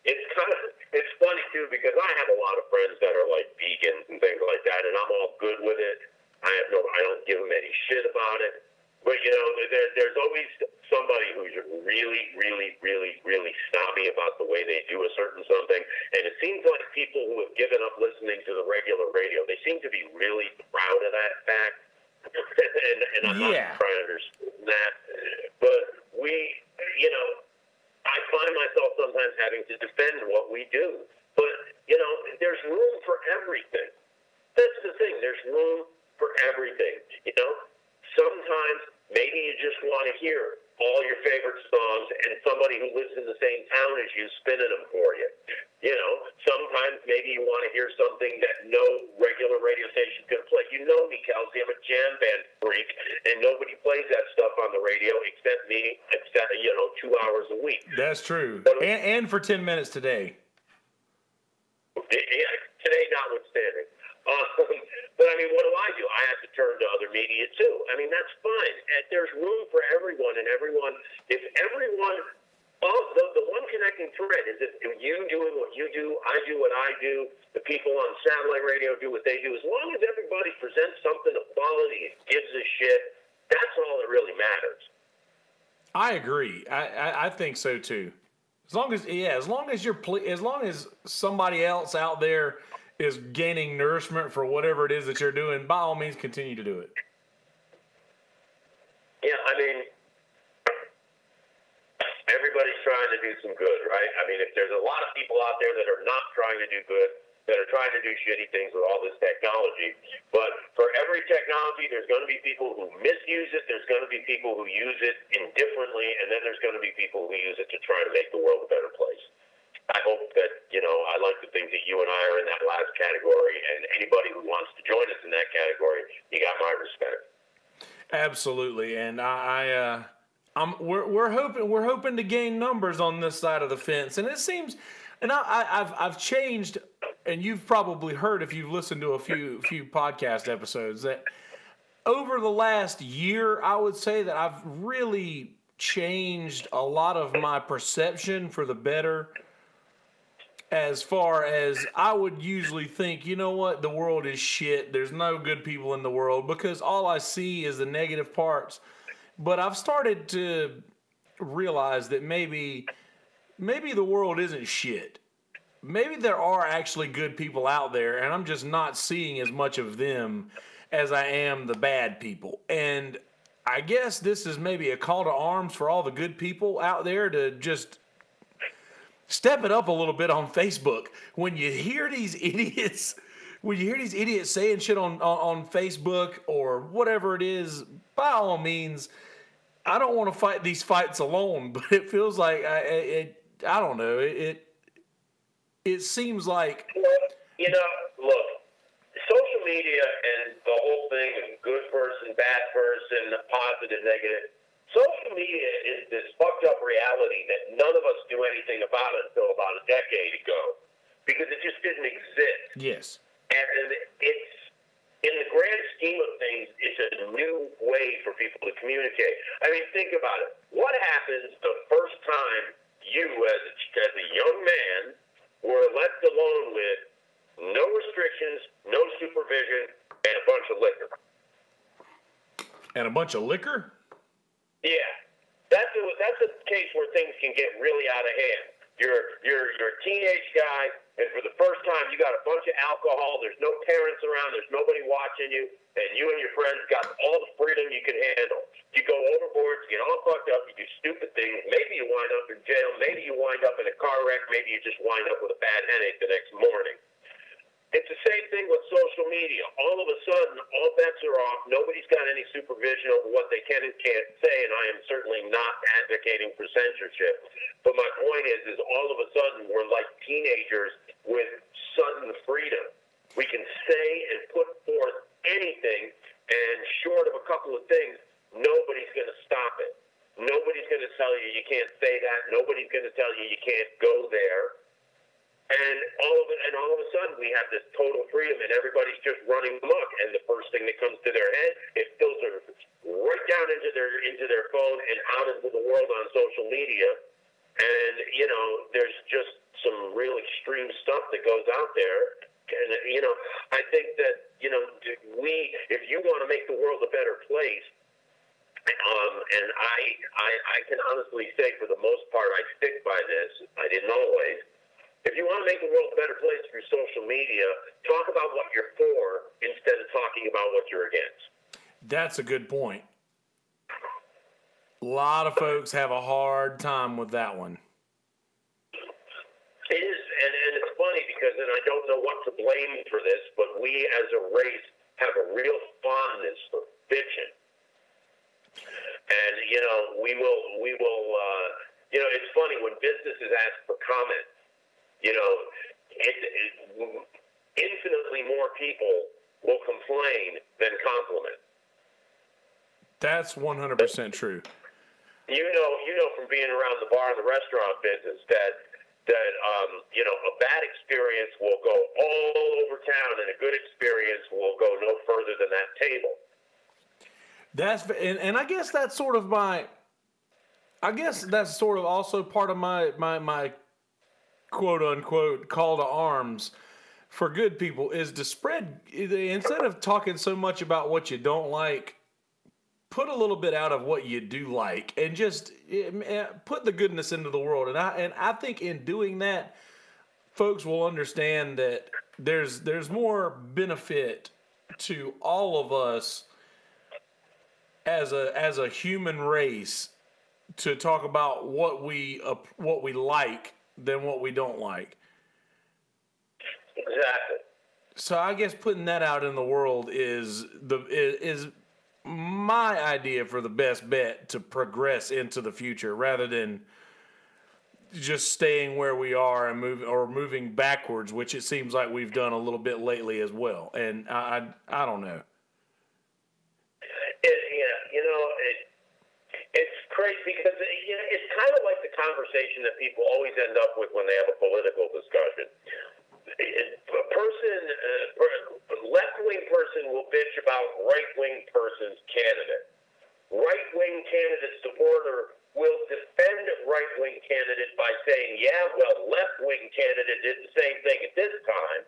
it's funny too, because I have a lot of friends that are like vegans and things like that, and I'm all good with it. I don't give them any shit about it. But there's always somebody who's really, really, really, really snobby about the way they do regular radio. They seem to be really proud of that fact, and I'm not trying to understand that. But I find myself sometimes having to defend what we do. But, there's room for everything. That's the thing. There's room for everything. Sometimes maybe you just want to hear all your favorite songs and somebody who lives in the same town as you spinning them for you. Sometimes maybe you want to hear something that no regular radio station can play. You know me, Kelsey. I'm a jam band freak, and nobody plays that stuff on the radio except me, 2 hours a week. That's true. And for 10 minutes today. Yeah, today notwithstanding. But what do? I have to turn to other media too. That's fine. And there's room for everyone, and if everyone, the one connecting thread is if you doing what you do, I do what I do, the people on satellite radio do what they do. As long as everybody presents something of quality and gives a shit, that's all that really matters. I agree. I think so too. As long as somebody else out there is gaining nourishment for whatever it is that you're doing, by all means, continue to do it. Yeah, everybody's trying to do some good, right? If there's a lot of people out there that are not trying to do good, that are trying to do shitty things with all this technology, but for every technology, there's going to be people who misuse it, there's going to be people who use it indifferently, and then there's going to be people who use it to try to make the world a better place. I hope that, I like the things that you and I are in that last category, and anybody who wants to join us in that category, you got my respect. Absolutely, and we're hoping to gain numbers on this side of the fence, and it seems, and I've changed, and you've probably heard if you've listened to a few podcast episodes that over the last year, I would say that I've really changed a lot of my perception for the better. As far as I would usually think, you know what, the world is shit. There's no good people in the world because all I see is the negative parts. But I've started to realize that maybe the world isn't shit. Maybe there are actually good people out there, and I'm just not seeing as much of them as I am the bad people. And I guess this is maybe a call to arms for all the good people out there to just step it up a little bit on Facebook. When you hear these idiots saying shit on Facebook or whatever it is, by all means, I don't want to fight these fights alone, but it feels like I don't know. It seems like, look, social media and the whole thing of good person, bad person, positive, negative. Social media is this fucked up reality that none of us knew anything about until about a decade ago, because it just didn't exist. Yes. And it's, in the grand scheme of things, it's a new way for people to communicate. Think about it. What happens the first time you, as a young man, were left alone with no restrictions, no supervision, and a bunch of liquor? And a bunch of liquor? Yeah, that's a case where things can get really out of hand. You're a teenage guy, and for the first time, you got a bunch of alcohol. There's no parents around. There's nobody watching you, and you and your friends got all the freedom you can handle. You go overboard, you get all fucked up, you do stupid things. Maybe you wind up in jail. Maybe you wind up in a car wreck. Maybe you just wind up with a bad headache the next morning. It's the same thing with social media. All of a sudden, all bets are off. Nobody's got any supervision over what they can and can't say, and I am certainly not advocating for censorship. But my point is all of a sudden, we're like teenagers with sudden freedom. We can say and put forth anything, and short of a couple of things, nobody's going to stop it. Nobody's going to tell you can't say that. Nobody's going to tell you can't go there. And all of a sudden, we have this total freedom, and everybody's just running amok. And the first thing that comes to their head, it filters right down into their phone and out into the world on social media. And there's just some real extreme stuff that goes out there. And I think that if you want to make the world a better place, and I can honestly say, for the most part, I stick by this. I didn't always. If you want to make the world a better place through social media, talk about what you're for instead of talking about what you're against. That's a good point. A lot of folks have a hard time with that one. It is, and it's funny because, and I don't know what to blame for this, but we as a race have a real fondness for bitching. And, we will, it's funny when businesses ask for comment, infinitely more people will complain than compliment. That's 100% true. You know from being around the bar and the restaurant business that a bad experience will go all over town and a good experience will go no further than that table. And I guess that's sort of also part of my quote unquote call to arms for good people is to spread, instead of talking so much about what you don't like, put a little bit out of what you do like and just put the goodness into the world. And I think in doing that, folks will understand that there's more benefit to all of us as a human race to talk about what we like than what we don't like. Exactly. So I guess putting that out in the world is my idea for the best bet to progress into the future rather than just staying where we are and moving backwards, which it seems like we've done a little bit lately as well. And I don't know. It's crazy because it's kind of like the conversation that people always end up with when they have a political discussion. Left-wing person will bitch about right-wing person's candidate. Right-wing candidate supporter will defend right-wing candidate by saying, yeah, well, left-wing candidate did the same thing at this time.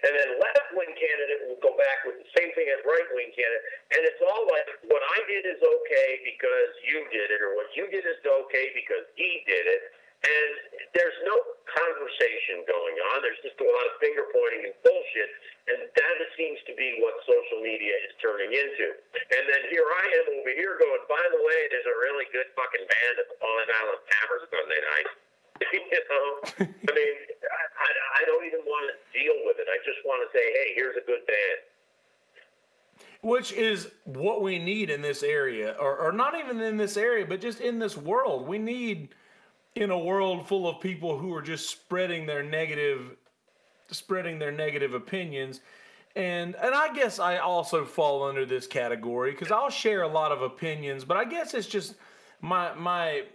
And then left-wing candidate will go back with the same thing as right-wing candidate. And it's all like, what I did is okay because you did it, or what you did is okay because he did it. And there's no conversation going on. There's just a lot of finger pointing and bullshit. And that seems to be what social media is turning into. And then here I am over here going, by the way, there's a really good fucking band at the Fallen Island Tavern Sunday night. I mean, I don't even want to deal with it. I just want to say, hey, here's a good band. Which is what we need in this area, or not even in this area, but just in this world. We need, in a world full of people who are just spreading their negative opinions. And I guess I also fall under this category because I'll share a lot of opinions, but I guess it's just my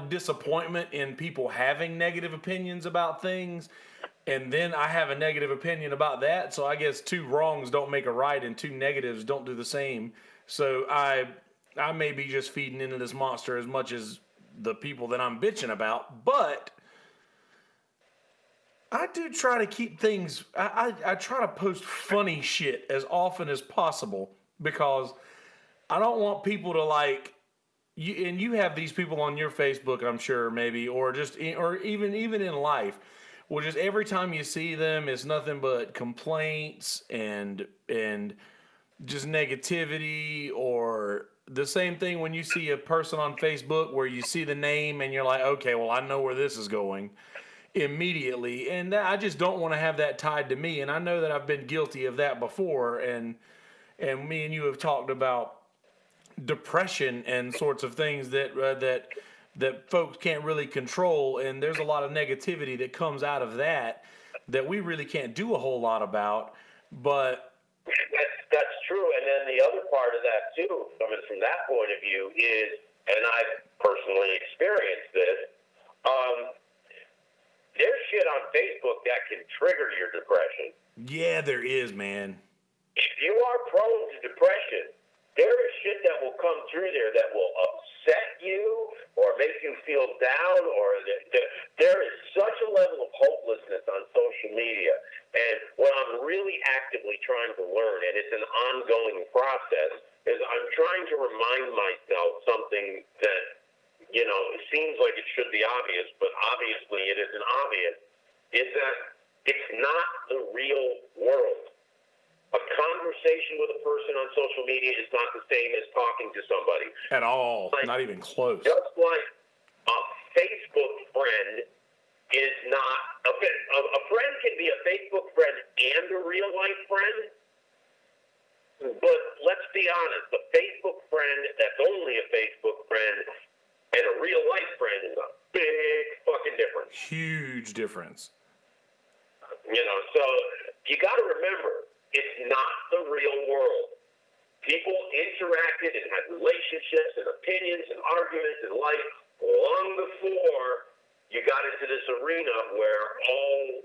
disappointment in people having negative opinions about things, and then I have a negative opinion about that. So I guess two wrongs don't make a right, and two negatives don't do the same. So I may be just feeding into this monster as much as the people that I'm bitching about, but I do try to keep things, I try to post funny shit as often as possible because I don't want people to like, you have these people on your Facebook, I'm sure, maybe, or even in life, where just every time you see them, it's nothing but complaints and just negativity, or the same thing when you see a person on Facebook where you see the name and you're like, okay, well, I know where this is going immediately. And I just don't want to have that tied to me. And I know that I've been guilty of that before. And me and you have talked about depression and sorts of things that folks can't really control. And there's a lot of negativity that comes out of that we really can't do a whole lot about. But that's true. And then the other part of that too, coming from that point of view, is, and I've personally experienced this, there's shit on Facebook that can trigger your depression. Yeah, there is, man. If you are prone to depression, there is shit that will come through there that will upset you or make you feel down, or there is such a level of hopelessness on social media. And what I'm really actively trying to learn, and it's an ongoing process, is I'm trying to remind myself something that, it seems like it should be obvious, but obviously it isn't obvious, is that it's not the real world. A conversation with a person on social media is not the same as talking to somebody. At all. Like, not even close. Just like a Facebook friend is not a friend can be a Facebook friend and a real life friend. But let's be honest, a Facebook friend that's only a Facebook friend and a real life friend is a big fucking difference. Huge difference. So you got to remember, it's not the real world. People interacted and had relationships and opinions and arguments in life long before you got into this arena where all,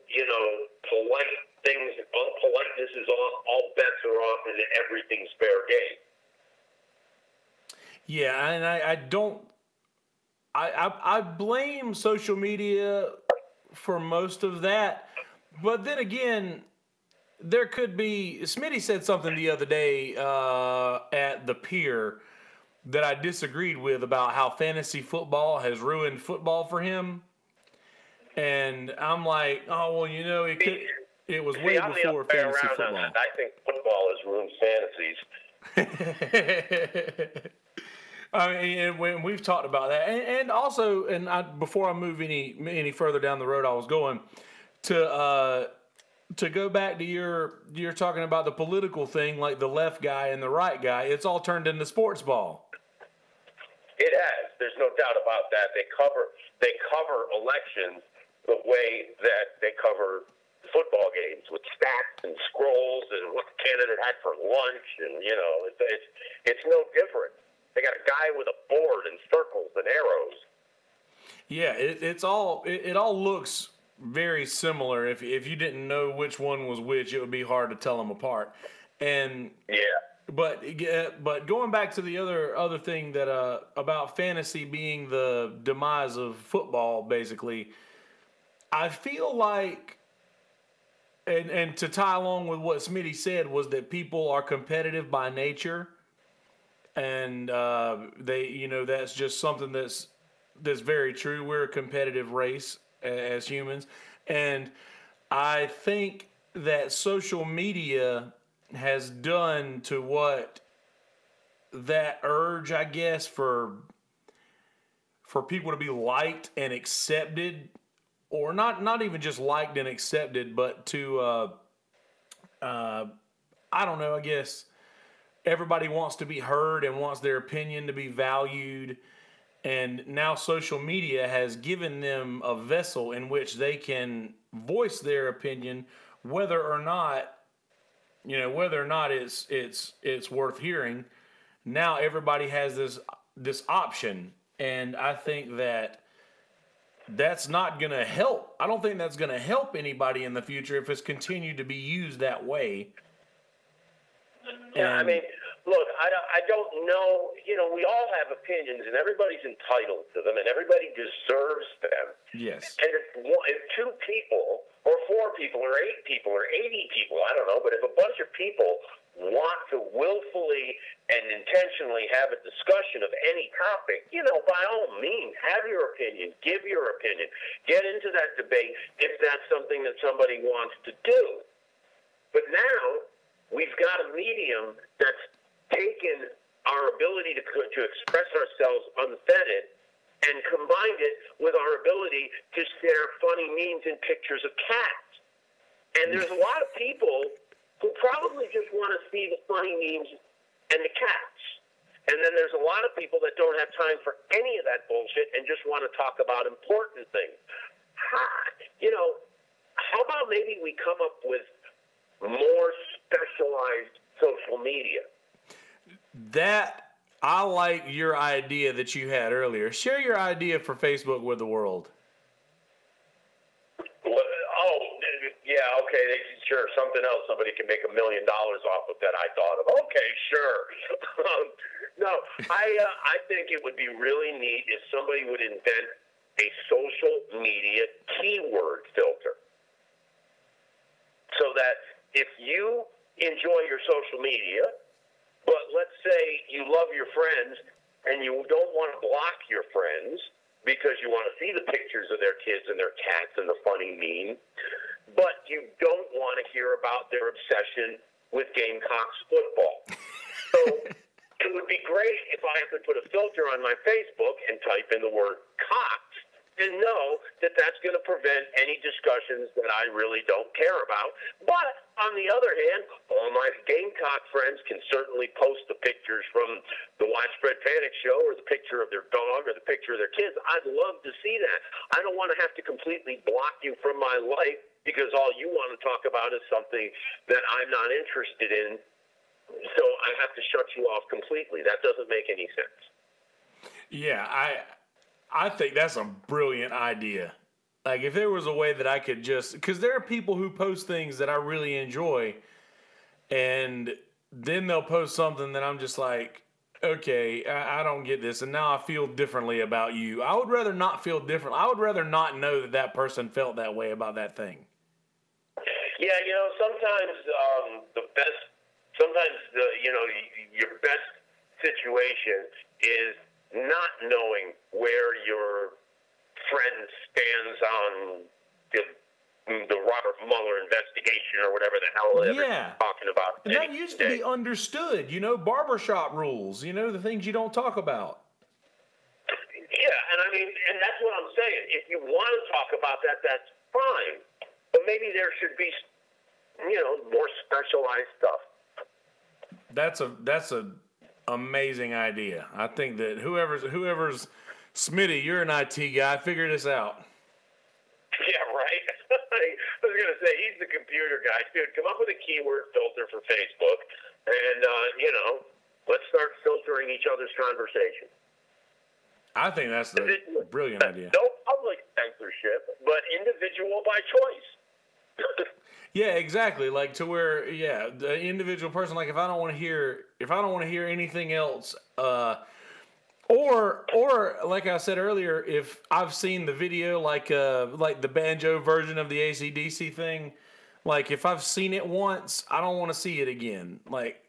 polite things, all politeness is off, all bets are off, and everything's fair game. Yeah, and I blame social media for most of that. But then again, there could be. Smitty said something the other day at the Pier that I disagreed with about how fantasy football has ruined football for him. And I'm like, oh well, it was way before fantasy football. I think football has ruined fantasies. I mean, and when we've talked about that, and also, before I move any further down the road, I was going to go back to you're talking about the political thing, like the left guy and the right guy. It's all turned into sports ball. It has. There's no doubt about that. They cover elections the way that they cover football games with stats and scrolls and what the candidate had for lunch, and it's no different. They got a guy with a board and circles and arrows. Yeah, it all looks very similar. If you didn't know which one was which, it would be hard to tell them apart. And but going back to the other thing that about fantasy being the demise of football, basically, I feel like, and to tie along with what Smitty said, was that people are competitive by nature, and that's just something that's very true. We're a competitive race as humans, and I think that social media has done to what that urge, I guess, for people to be liked and accepted, or not even just liked and accepted, but to I don't know, I guess everybody wants to be heard and wants their opinion to be valued. And now social media has given them a vessel in which they can voice their opinion, whether or not it's worth hearing. Now everybody has this option, and I think that's not going to help. I don't think that's going to help anybody in the future if it's continued to be used that way. Yeah, I mean, look, I don't know. We all have opinions, and everybody's entitled to them, and everybody deserves them. Yes. And if 2 people, or 4 people, or 8 people, or 80 people, I don't know, but if a bunch of people want to willfully and intentionally have a discussion of any topic, by all means, have your opinion, give your opinion, get into that debate if that's something that somebody wants to do. But now we've got a medium that's taken our ability to express ourselves unfettered and combined it with our ability to share funny memes and pictures of cats. And there's a lot of people who probably just want to see the funny memes and the cats. And then there's a lot of people that don't have time for any of that bullshit and just want to talk about important things. How about maybe we come up with more specialized social media? That, I like your idea that you had earlier. Share your idea for Facebook with the world. Oh, yeah, okay, sure. Something else somebody can make $1 million off of that I thought of. Okay, sure. No, I think it would be really neat if somebody would invent a social media keyword filter. So that if you enjoy your social media, but let's say you love your friends and you don't want to block your friends, because you want to see the pictures of their kids and their cats and the funny meme, but you don't want to hear about their obsession with Gamecocks football. So it would be great if I could put a filter on my Facebook and type in the word Cox and know that that's going to prevent any discussions that I really don't care about. But on the other hand, all my Gamecock friends can certainly post the pictures from the Widespread Panic Show or the picture of their dog or the picture of their kids. I'd love to see that. I don't want to have to completely block you from my life because all you want to talk about is something that I'm not interested in. So I have to shut you off completely. That doesn't make any sense. Yeah, I think that's a brilliant idea. Like, if there was a way that I could just, because there are people who post things that I really enjoy, and then they'll post something that I'm just like, okay, I don't get this, and now I feel differently about you. I would rather not feel different. I would rather not know that that person felt that way about that thing. Yeah, sometimes your best situation is not knowing where your friend stands on the Robert Mueller investigation or whatever the hell they're talking about. And that used to be understood, barbershop rules, the things you don't talk about. Yeah, and that's what I'm saying. If you want to talk about that, that's fine. But maybe there should be, more specialized stuff. That's a amazing idea. I think that whoever's Smitty, you're an IT guy. Figure this out. Yeah, right. I was gonna say he's the computer guy, dude. Come up with a keyword filter for Facebook, and let's start filtering each other's conversation. I think that's a brilliant idea. No public censorship, but individual by choice. Yeah, exactly. Like to where, the individual person. Like if I don't want to hear anything else, or like I said earlier, if I've seen the video, like the banjo version of the AC/DC thing, like if I've seen it once, I don't want to see it again. Like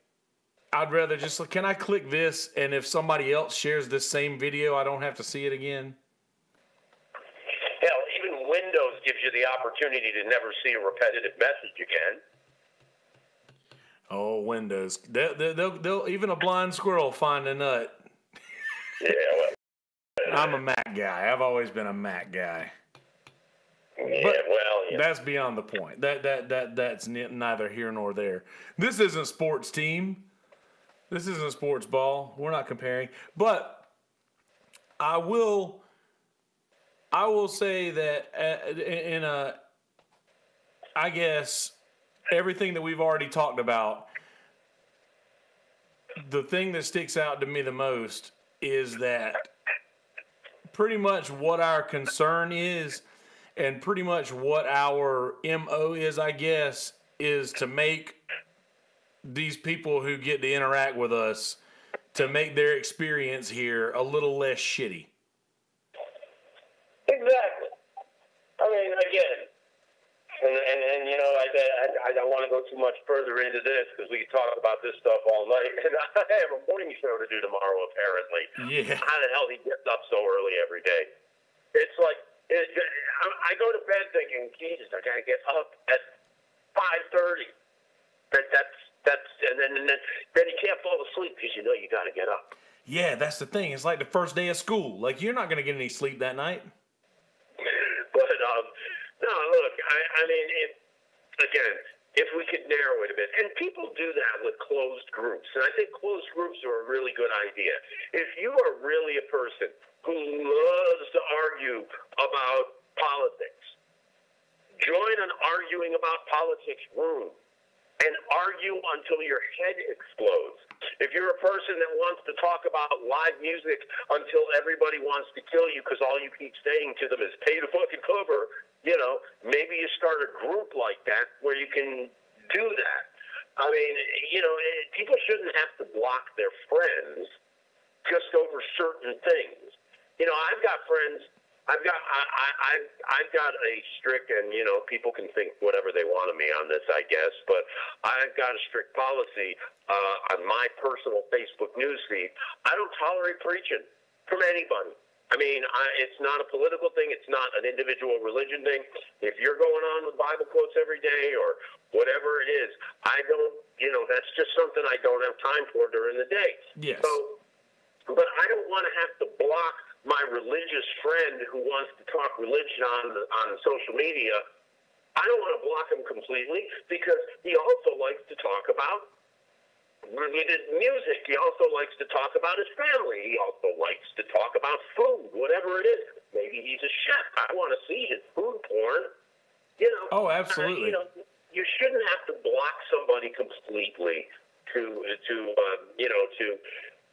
I'd rather just, can I click this, and if somebody else shares this same video, I don't have to see it again. Hell, even Windows gives you the opportunity to never see a repetitive message again. Oh, Windows. They'll even a blind squirrel find a nut. Yeah, well, I'm a Mac guy. I've always been a Mac guy. Yeah, but well, that's beyond the point. That's neither here nor there. This isn't sports team. This isn't sports ball. We're not comparing. But I will say that I guess everything that we've already talked about, the thing that sticks out to me the most is that pretty much what our concern is and pretty much what our MO is, I guess, is to make these people who get to interact with us, to make their experience here a little less shitty. Exactly. I mean, again, and I don't want to go too much further into this because we can talk about this stuff all night. And I have a morning show to do tomorrow, apparently. Yeah. How the hell he gets up so early every day? It's like, I go to bed thinking, Jesus, I got to get up at 5:30. And then you can't fall asleep because you know you got to get up. Yeah, that's the thing. It's like the first day of school. Like, you're not going to get any sleep that night. But, no, look, I mean, again, if we could narrow it a bit, and people do that with closed groups, and I think closed groups are a really good idea. If you are really a person who loves to argue about politics, join an arguing about politics room and argue until your head explodes. If you're a person that wants to talk about live music until everybody wants to kill you because all you keep saying to them is pay the fucking cover, maybe you start a group like that where you can do that. I mean, people shouldn't have to block their friends just over certain things. I've got friends. I've got a strict, and people can think whatever they want of me on this, I guess, but I've got a strict policy on my personal Facebook newsfeed. I don't tolerate preaching from anybody. I mean, it's not a political thing. It's not an individual religion thing. If you're going on with Bible quotes every day or whatever it is, I don't, that's just something I don't have time for during the day. Yes. So, but I don't want to have to block my religious friend who wants to talk religion on social media. I don't want to block him completely because he also likes to talk about related music. He also likes to talk about his family. He also likes to talk about food, whatever it is. Maybe he's a chef. I want to see his food porn. Oh, absolutely. You shouldn't have to block somebody completely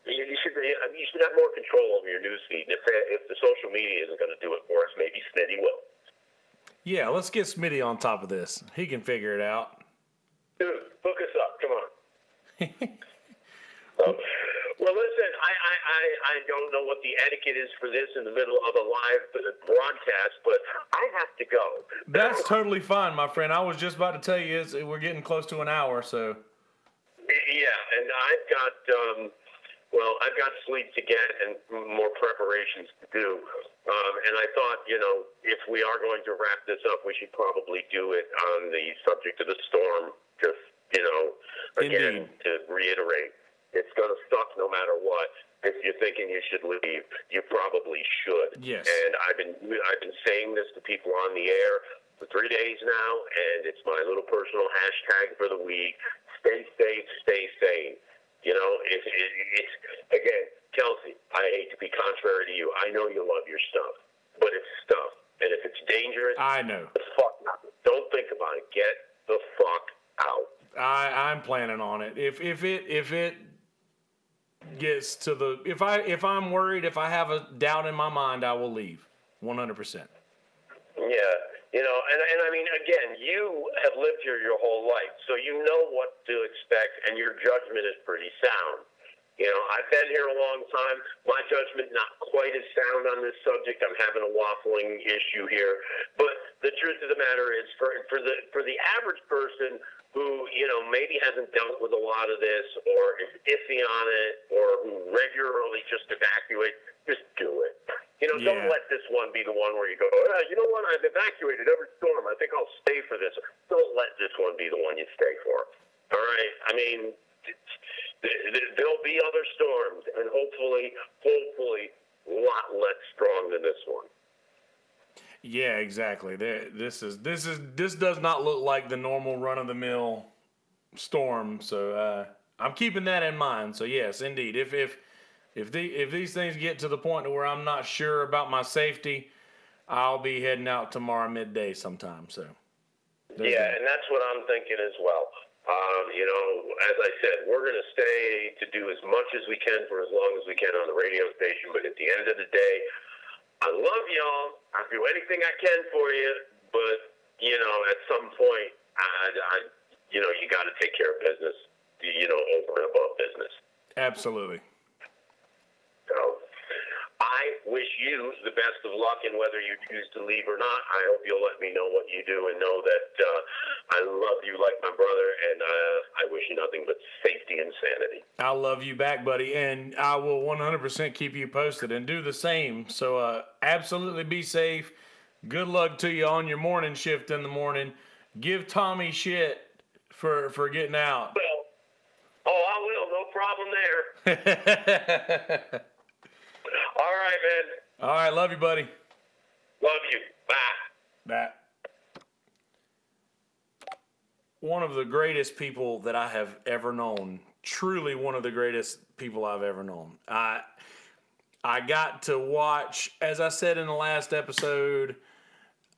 you should have more control over your newsfeed. And if the social media isn't going to do it for us, maybe Smitty will. Yeah, let's get Smitty on top of this. He can figure it out. Dude, hook us up. Come on. Well, listen, I don't know what the etiquette is for this in the middle of a live broadcast, but I have to go. That's totally fine, my friend. I was just about to tell you we're getting close to an hour, so. Yeah, and I've got sleep to get and more preparations to do. And I thought, if we are going to wrap this up, we should probably do it on the subject of the storm. Just, again, Indeed. to reiterate, it's going to suck no matter what. If you're thinking you should leave, you probably should. Yes. And I've been saying this to people on the air for 3 days now, and it's my little personal hashtag for the week. Stay safe, stay sane. It's again, Kelsey, I hate to be contrary to you. I know you love your stuff, but it's stuff. And if it's dangerous, I know. The fuck out. Don't think about it. Get the fuck out. I'm planning on it. If it gets to the if I'm worried, if I have a doubt in my mind, I will leave 100%. Yeah, and I mean, again, you have lived here your whole life, so you know what to expect, and your judgment is pretty sound. I've been here a long time. My judgment not quite as sound on this subject. I'm having a waffling issue here, but the truth of the matter is, for the average person who maybe hasn't dealt with a lot of this, or is iffy on it, or who regularly just evacuates, just do it. Don't let this one be the one where you go, you know what, I've evacuated every storm. I think I'll stay for this. Don't let this one be the one you stay for. All right? I mean, there'll be other storms, and hopefully, a lot less strong than this one. Yeah, exactly. This does not look like the normal run-of-the-mill storm, so I'm keeping that in mind. So yes, indeed, if these things get to the point to where I'm not sure about my safety, I'll be heading out tomorrow midday sometime. So and that's what I'm thinking as well. As I said, we're going to stay to do as much as we can for as long as we can on the radio station. But at the end of the day, I love y'all. I'll do anything I can for you. But at some point, you got to take care of business. Over and above business. Absolutely. So I wish you the best of luck in whether you choose to leave or not. I hope you'll let me know what you do and know that I love you like my brother, and I wish you nothing but safety and sanity. I love you back, buddy, and I will 100% keep you posted and do the same. So absolutely be safe. Good luck to you on your morning shift in the morning. Give Tommy shit for getting out. Well, I will. No problem there. All right, man. All right. Love you, buddy. Love you. Bye. Bye. One of the greatest people that I have ever known. Truly one of the greatest people I've ever known. I got to watch, as I said in the last episode,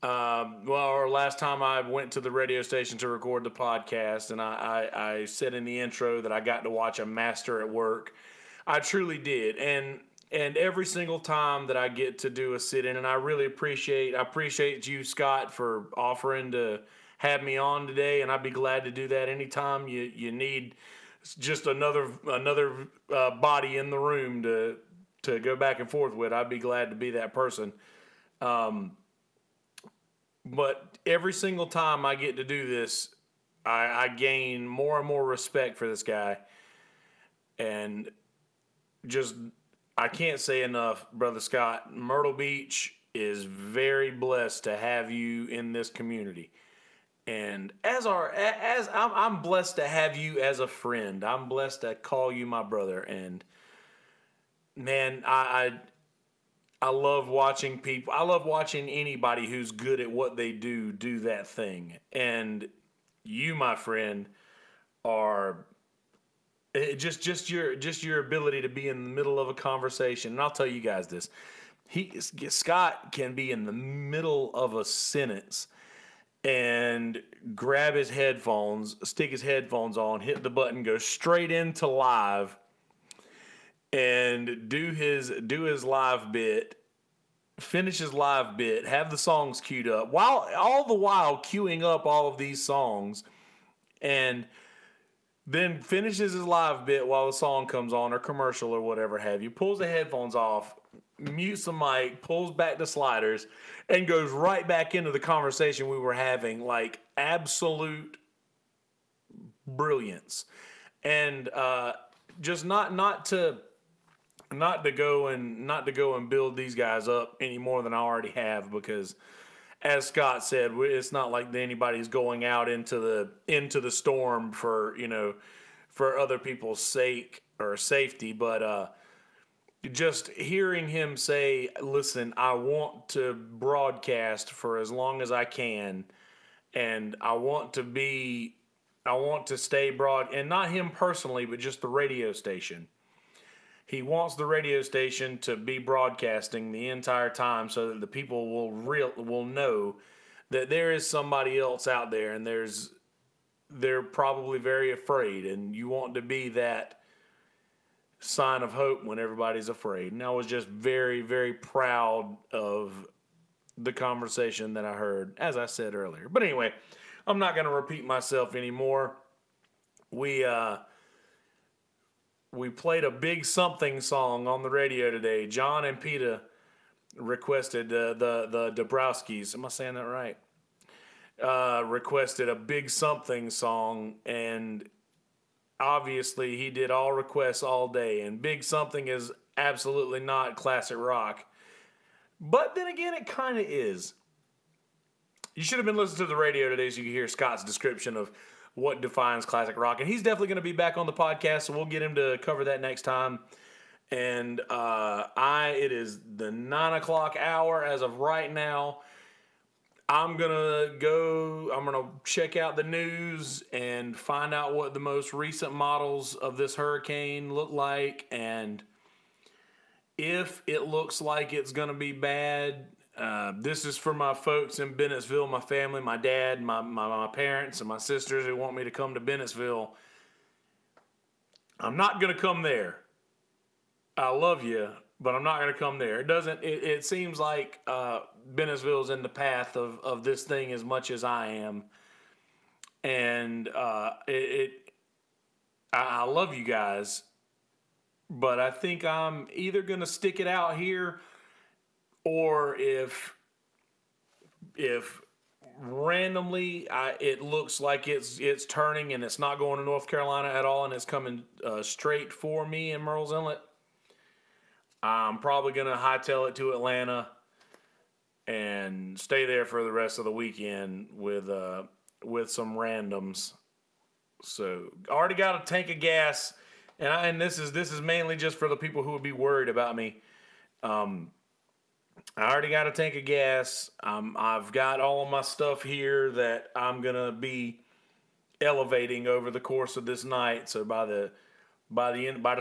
or last time I went to the radio station to record the podcast, and I said in the intro that I got to watch a master at work. I truly did. And every single time that I get to do a sit-in, and I really appreciate you, Scott, for offering to have me on today, and I'd be glad to do that anytime you need just another body in the room to go back and forth with. I'd be glad to be that person. But every single time I get to do this, I gain more and more respect for this guy, and just I can't say enough, Brother Scott. Myrtle Beach is very blessed to have you in this community. And as I'm blessed to have you as a friend. I'm blessed to call you my brother. And man, I love watching people. I love watching anybody who's good at what they do that thing. And you, my friend, are just your ability to be in the middle of a conversation. And I'll tell you guys this: Scott can be in the middle of a sentence and grab his headphones, stick his headphones on, hit the button, go straight into live, and do his live bit, finish his live bit, have the songs queued up, while all the while queuing up all of these songs, and then finishes his live bit while the song comes on or commercial or whatever have you, pulls the headphones off, mutes the mic, pulls back the sliders, and goes right back into the conversation we were having, like absolute brilliance. And just not to go and build these guys up any more than I already have, because as Scott said, it's not like anybody's going out into the storm for other people's sake or safety, but just hearing him say, "Listen, I want to broadcast for as long as I can, and I want to stay broad," and not him personally, but just the radio station. He wants the radio station to be broadcasting the entire time so that the people will know that there is somebody else out there, and they're probably very afraid, and you want to be that sign of hope when everybody's afraid. And I was just very, very proud of the conversation that I heard, as I said earlier. But anyway, I'm not going to repeat myself anymore. We played a Big Something song on the radio today. John and Peta requested the Dabrowskis. Am I saying that right? Requested a Big Something song, and obviously he did all requests all day. And Big Something is absolutely not classic rock, but then again, it kind of is. You should have been listening to the radio today so you could hear Scott's description of what defines classic rock. And he's definitely going to be back on the podcast, so we'll get him to cover that next time. And it is the 9 o'clock hour as of right now. I'm going to check out the news and find out what the most recent models of this hurricane look like. And if it looks like it's going to be bad, this is for my folks in Bennettsville, my family, my dad, my parents, and my sisters who want me to come to Bennettsville. I'm not going to come there. I love you, but I'm not going to come there. It seems like Bennettsville's in the path of this thing as much as I am. And I love you guys, but I think I'm either going to stick it out here, or if randomly it looks like it's turning and it's not going to North Carolina at all and it's coming straight for me in Murrells Inlet, I'm probably going to hightail it to Atlanta and stay there for the rest of the weekend with some randoms. So already got a tank of gas, and this is mainly just for the people who would be worried about me. I already got a tank of gas. I've got all of my stuff here that I'm gonna be elevating over the course of this night. So by the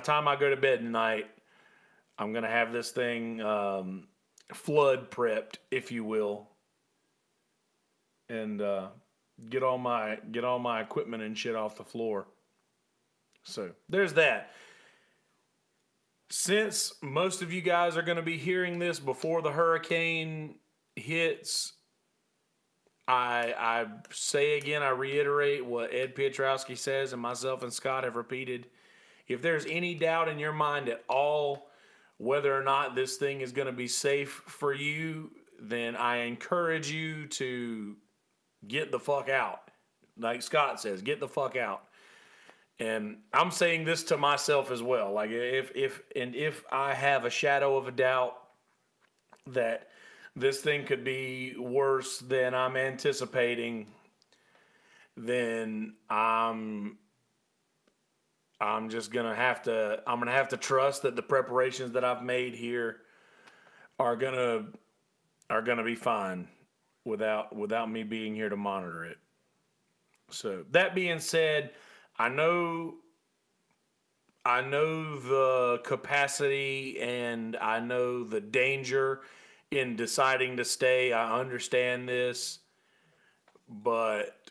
time I go to bed tonight, I'm gonna have this thing flood prepped, if you will, and get all my equipment and shit off the floor. So there's that. Since most of you guys are going to be hearing this before the hurricane hits, I say again, I reiterate what Ed Piotrowski says and myself and Scott have repeated. If there's any doubt in your mind at all whether or not this thing is going to be safe for you, then I encourage you to get the fuck out. Like Scott says, get the fuck out. And I'm saying this to myself as well. Like if I have a shadow of a doubt that this thing could be worse than I'm anticipating, then I'm just gonna have to trust that the preparations that I've made here are gonna be fine without me being here to monitor it. So that being said, I know I know the capacity and I know the danger in deciding to stay. I understand this, but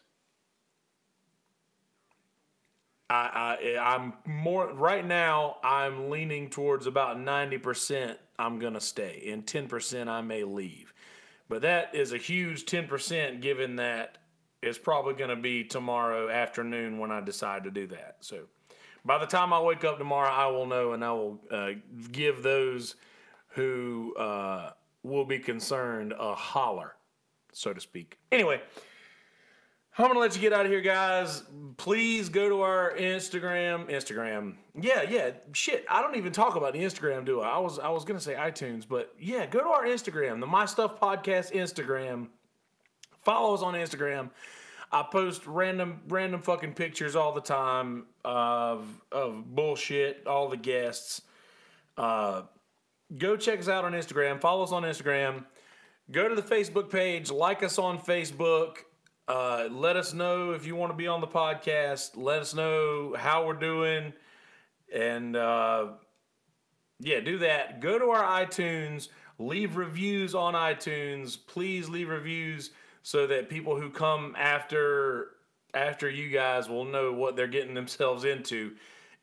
I'm more right now. I'm leaning towards about 90%. I'm gonna stay, and 10% I may leave. But that is a huge 10%, given that it's probably going to be tomorrow afternoon when I decide to do that. So by the time I wake up tomorrow, I will know, and I will give those who will be concerned a holler, so to speak. Anyway, I'm going to let you get out of here, guys. Please go to our Instagram. Yeah. Shit, I don't even talk about the Instagram, do I? I was going to say iTunes, but yeah, go to our Instagram, the My Stuff Podcast Instagram. Follow us on Instagram. I post random fucking pictures all the time of bullshit, all the guests. Go check us out on Instagram. Follow us on Instagram. Go to the Facebook page. Like us on Facebook. Let us know if you want to be on the podcast. Let us know how we're doing. And yeah, do that. Go to our iTunes. Leave reviews on iTunes. Please leave reviews so that people who come after you guys will know what they're getting themselves into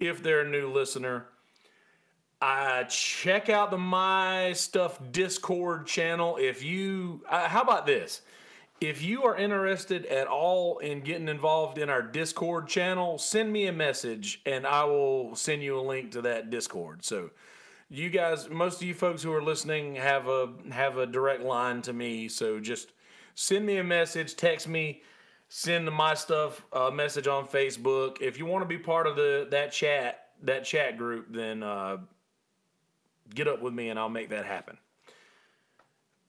if they're a new listener. Check out the My Stuff Discord channel. If you, how about this? If you are interested at all in getting involved in our Discord channel, send me a message and I will send you a link to that Discord. So you guys, most of you folks who are listening have a direct line to me. So just send me a message, text me, send My Stuff a message on Facebook. If you want to be part of that chat group, then get up with me and I'll make that happen.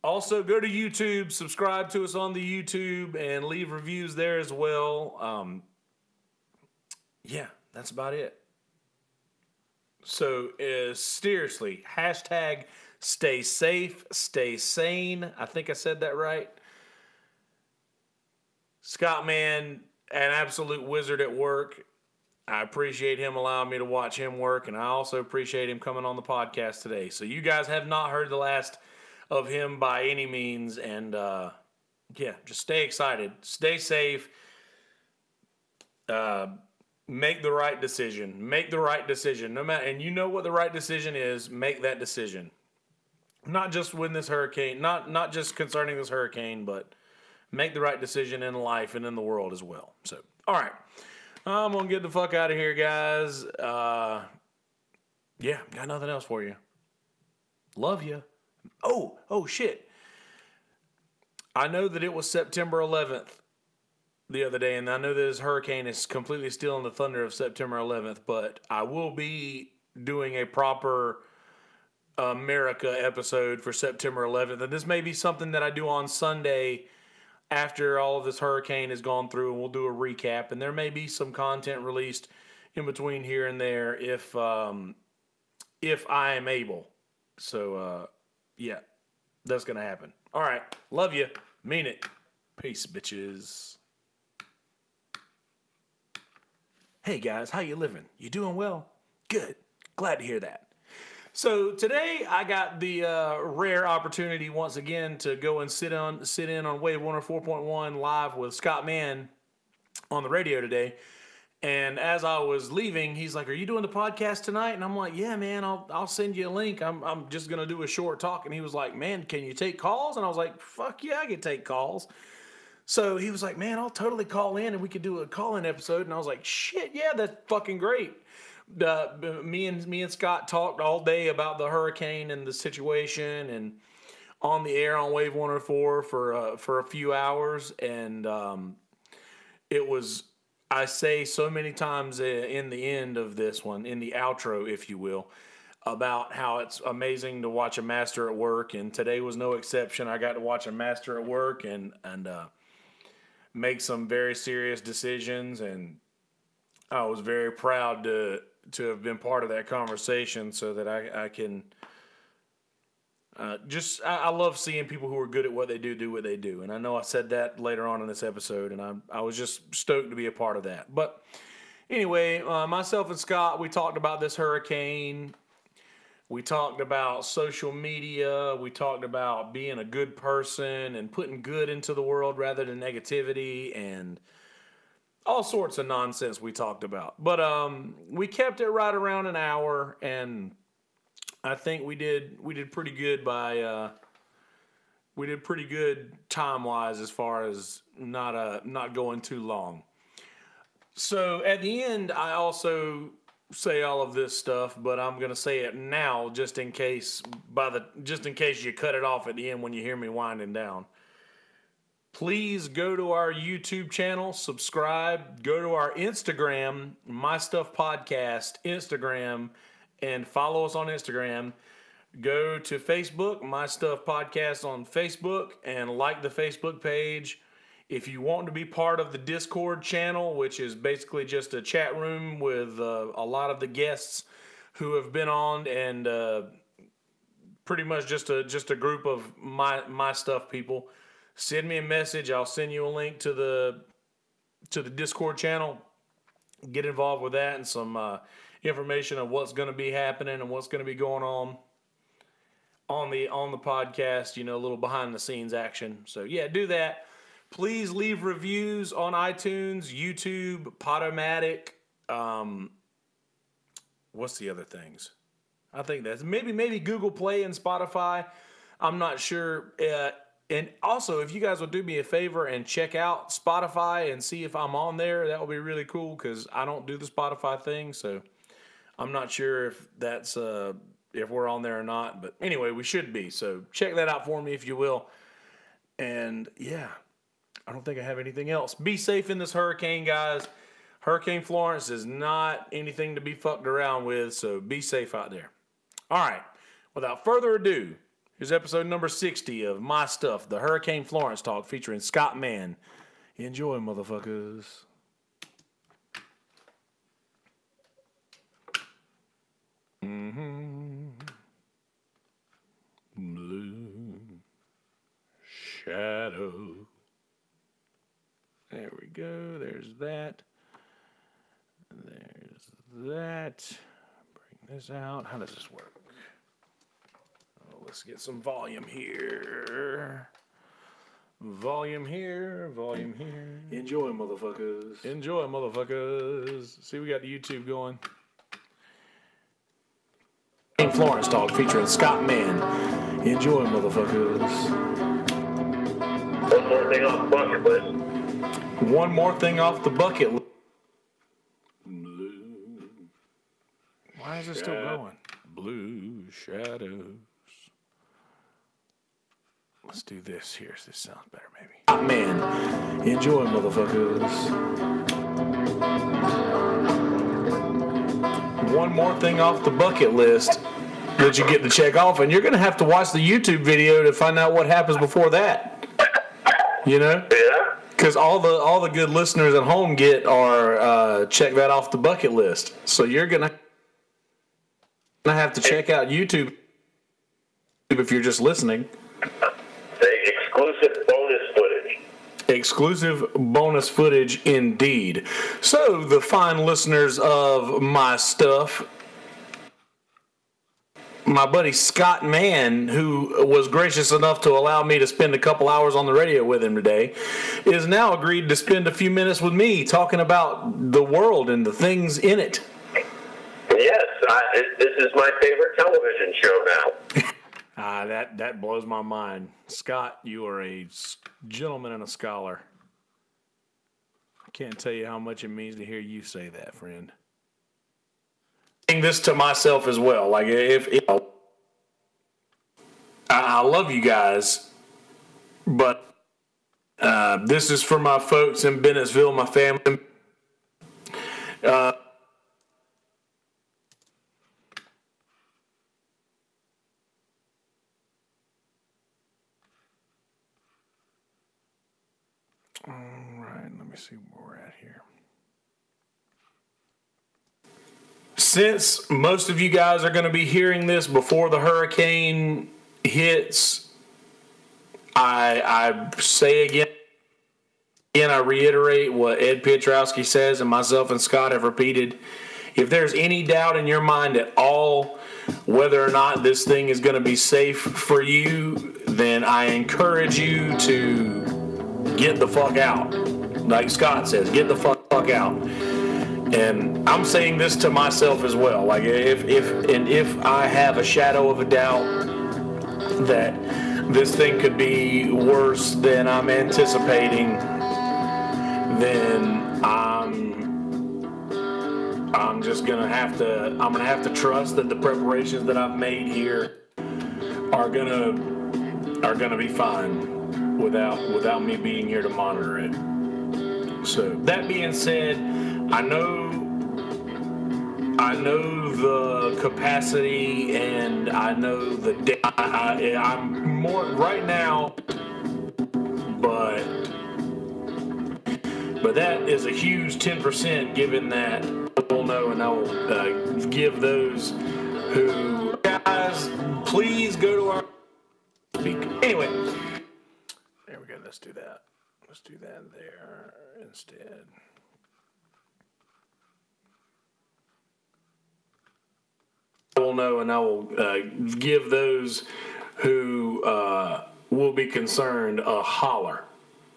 Also, go to YouTube, subscribe to us on the YouTube, and leave reviews there as well. Yeah, that's about it. So, seriously, hashtag stay safe, stay sane. I think I said that right. Scott Mann, an absolute wizard at work. I appreciate him allowing me to watch him work, and I also appreciate him coming on the podcast today. So you guys have not heard the last of him by any means, and yeah, just stay excited, stay safe, make the right decision, no matter, and you know what the right decision is. Make that decision, not just with this hurricane, not just concerning this hurricane, but make the right decision in life and in the world as well. So, all right. I'm going to get the fuck out of here, guys. Yeah, got nothing else for you. Love you. Oh, shit. I know that it was September 11th the other day, and I know that this hurricane is completely stealing the thunder of September 11th, but I will be doing a proper America episode for September 11th, and this may be something that I do on Sunday after all of this hurricane has gone through, and we'll do a recap, and there may be some content released in between here and there if I am able. So yeah, that's gonna happen. All right, love you, mean it. Peace, bitches. Hey guys, how you living? You doing well? Good. Glad to hear that. So today I got the rare opportunity once again to go and sit in on Wave 104.1 live with Scott Mann on the radio today. And as I was leaving, he's like, "Are you doing the podcast tonight?" And I'm like, "Yeah, man, I'll send you a link. I'm just gonna do a short talk." And he was like, "Man, can you take calls?" And I was like, "Fuck yeah, I can take calls." So he was like, "Man, I'll totally call in and we could do a call-in episode." And I was like, "Shit, yeah, that's fucking great." Me and Scott talked all day about the hurricane and the situation, and on the air on Wave 104 for a few hours, and it was I say so many times in the end of this one, in the outro, if you will, about how it's amazing to watch a master at work, and today was no exception. I got to watch a master at work and make some very serious decisions, and I was very proud to have been part of that conversation, so that I can I love seeing people who are good at what they do what they do, and I know I said that later on in this episode, and I was just stoked to be a part of that. But anyway, myself and Scott, we talked about this hurricane. We talked about social media. We talked about being a good person and putting good into the world rather than negativity, and all sorts of nonsense we talked about. But we kept it right around an hour, and I think we did pretty good by we did pretty good time wise as far as not going too long. So at the end, I also say all of this stuff, but I'm gonna say it now just in case you cut it off at the end when you hear me winding down. Please go to our YouTube channel, subscribe, go to our Instagram, My Stuff Podcast Instagram, and follow us on Instagram. Go to Facebook, My Stuff Podcast on Facebook, and like the Facebook page. If you want to be part of the Discord channel, which is basically just a chat room with a lot of the guests who have been on, and pretty much just a group of my stuff people, send me a message. I'll send you a link to the Discord channel. Get involved with that and some information of what's going to be happening and what's going to be going on the podcast. You know, a little behind the scenes action. So yeah, do that. Please leave reviews on iTunes, YouTube, Podomatic. What's the other things? I think that's maybe Google Play and Spotify. I'm not sure. And also, if you guys will do me a favor and check out Spotify and see if I'm on there, that would be really cool, because I don't do the Spotify thing, so I'm not sure if that's if we're on there or not. But anyway, we should be. So check that out for me if you will. And yeah, I don't think I have anything else. Be safe in this hurricane, guys. Hurricane Florence is not anything to be fucked around with, so be safe out there. All right, without further ado, here's episode number 60 of My Stuff, the Hurricane Florence talk featuring Scott Mann. Enjoy, motherfuckers. Blue shadow. There we go. There's that. There's that. Bring this out. How does this work? Oh, let's get some volume here. Volume here. Volume here. Enjoy, motherfuckers. Enjoy, motherfuckers. See, we got the YouTube going. Florence talk featuring Scott Mann. Enjoy, motherfuckers. One more thing off the bucket list. One more thing off the bucket list. Blue. Why is it still going? Blue shadows. Let's do this here. This sounds better, maybe. Scott Mann. Enjoy, motherfuckers. One more thing off the bucket list that you get to check off, and you're going to have to watch the YouTube video to find out what happens before that. You know? Yeah. Because all the good listeners at home get are check that off the bucket list. So you're going to have to check out YouTube if you're just listening. The exclusive bonus footage. Exclusive bonus footage indeed. So, the fine listeners of My Stuff, my buddy Scott Mann, who was gracious enough to allow me to spend a couple hours on the radio with him today, is now agreed to spend a few minutes with me talking about the world and the things in it. Yes, this is my favorite television show now. That blows my mind. Scott, you are a gentleman and a scholar. I can't tell you how much it means to hear you say that, friend. Saying this to myself as well. Like, if I love you guys, but this is for my folks in Bennettsville, my family. All right, let me see where we're at here. Since most of you guys are going to be hearing this before the hurricane hits, I say again, I reiterate what Ed Pietrowski says and myself and Scott have repeated. If there's any doubt in your mind at all whether or not this thing is going to be safe for you, then I encourage you to get the fuck out. Like Scott says, get the fuck out. And I'm saying this to myself as well. Like if I have a shadow of a doubt that this thing could be worse than I'm anticipating, then I'm just gonna have to trust that the preparations that I've made here are gonna be fine without me being here to monitor it. So that being said, I know the capacity and I know the I'm more right now, but that is a huge 10%. Given that I will know, and I will give those who guys please go to our speak. Anyway, there we go. Let's do that. Let's do that there instead. I will know, and I will give those who will be concerned a holler,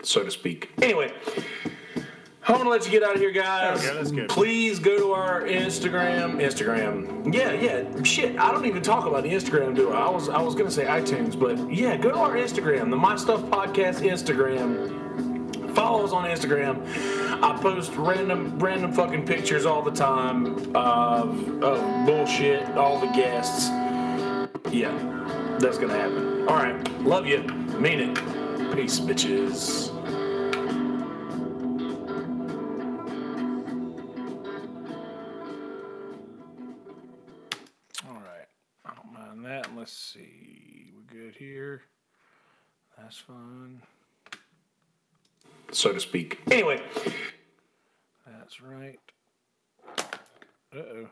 so to speak. Anyway, I'm going to let you get out of here, guys. Okay, that's good. Please go to our Instagram. Yeah. Shit, I don't even talk about the Instagram, do I? I was going to say iTunes, but yeah, go to our Instagram, the My Stuff Podcast Instagram. Follow us on Instagram. I post random fucking pictures all the time of bullshit, all the guests. Yeah, that's gonna happen. All right, love you, mean it. Peace, bitches. All right, I don't mind that. Let's see, we're good here. That's fine. So to speak. Anyway, that's right. Uh-oh.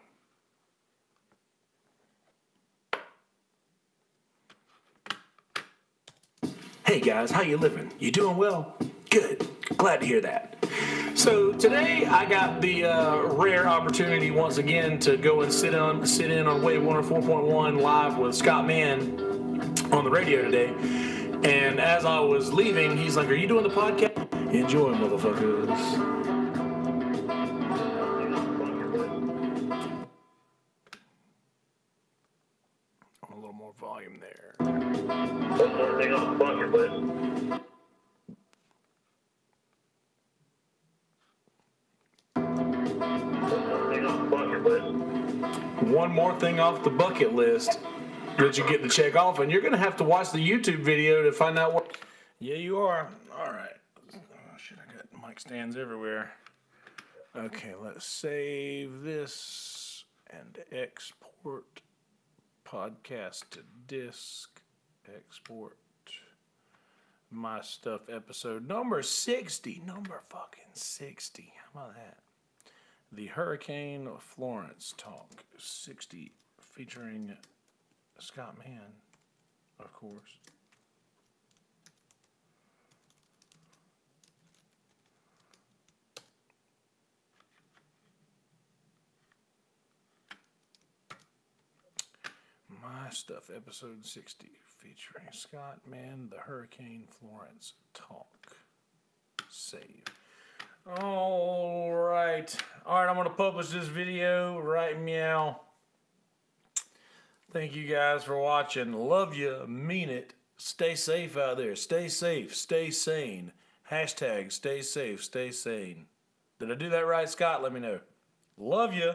Hey guys, how you living? You doing well? Good. Glad to hear that. So today I got the rare opportunity once again to go and sit in on Wave 104.1 live with Scott Mann on the radio today. And as I was leaving, he's like, "Are you doing the podcast?" Enjoy, motherfuckers. A little more volume there. One more thing on the bucket list. One more thing off the bucket list that you get to check off, and you're going to have to watch the YouTube video to find out what. Yeah, you are. All right. Oh, shit, I got mic stands everywhere. Okay, let's save this and export podcast to disk. Export My Stuff episode number 60. Number fucking 60. How about that? The Hurricane Florence talk 60 featuring Scott Mann, of course. My Stuff episode 60 featuring Scott Mann, the Hurricane Florence talk. Save. All right, I'm going to publish this video right meow. Thank you guys for watching. Love you, mean it. Stay safe out there. Stay safe, stay sane. Hashtag stay safe, stay sane. Did I do that right, Scott? Let me know. Love you.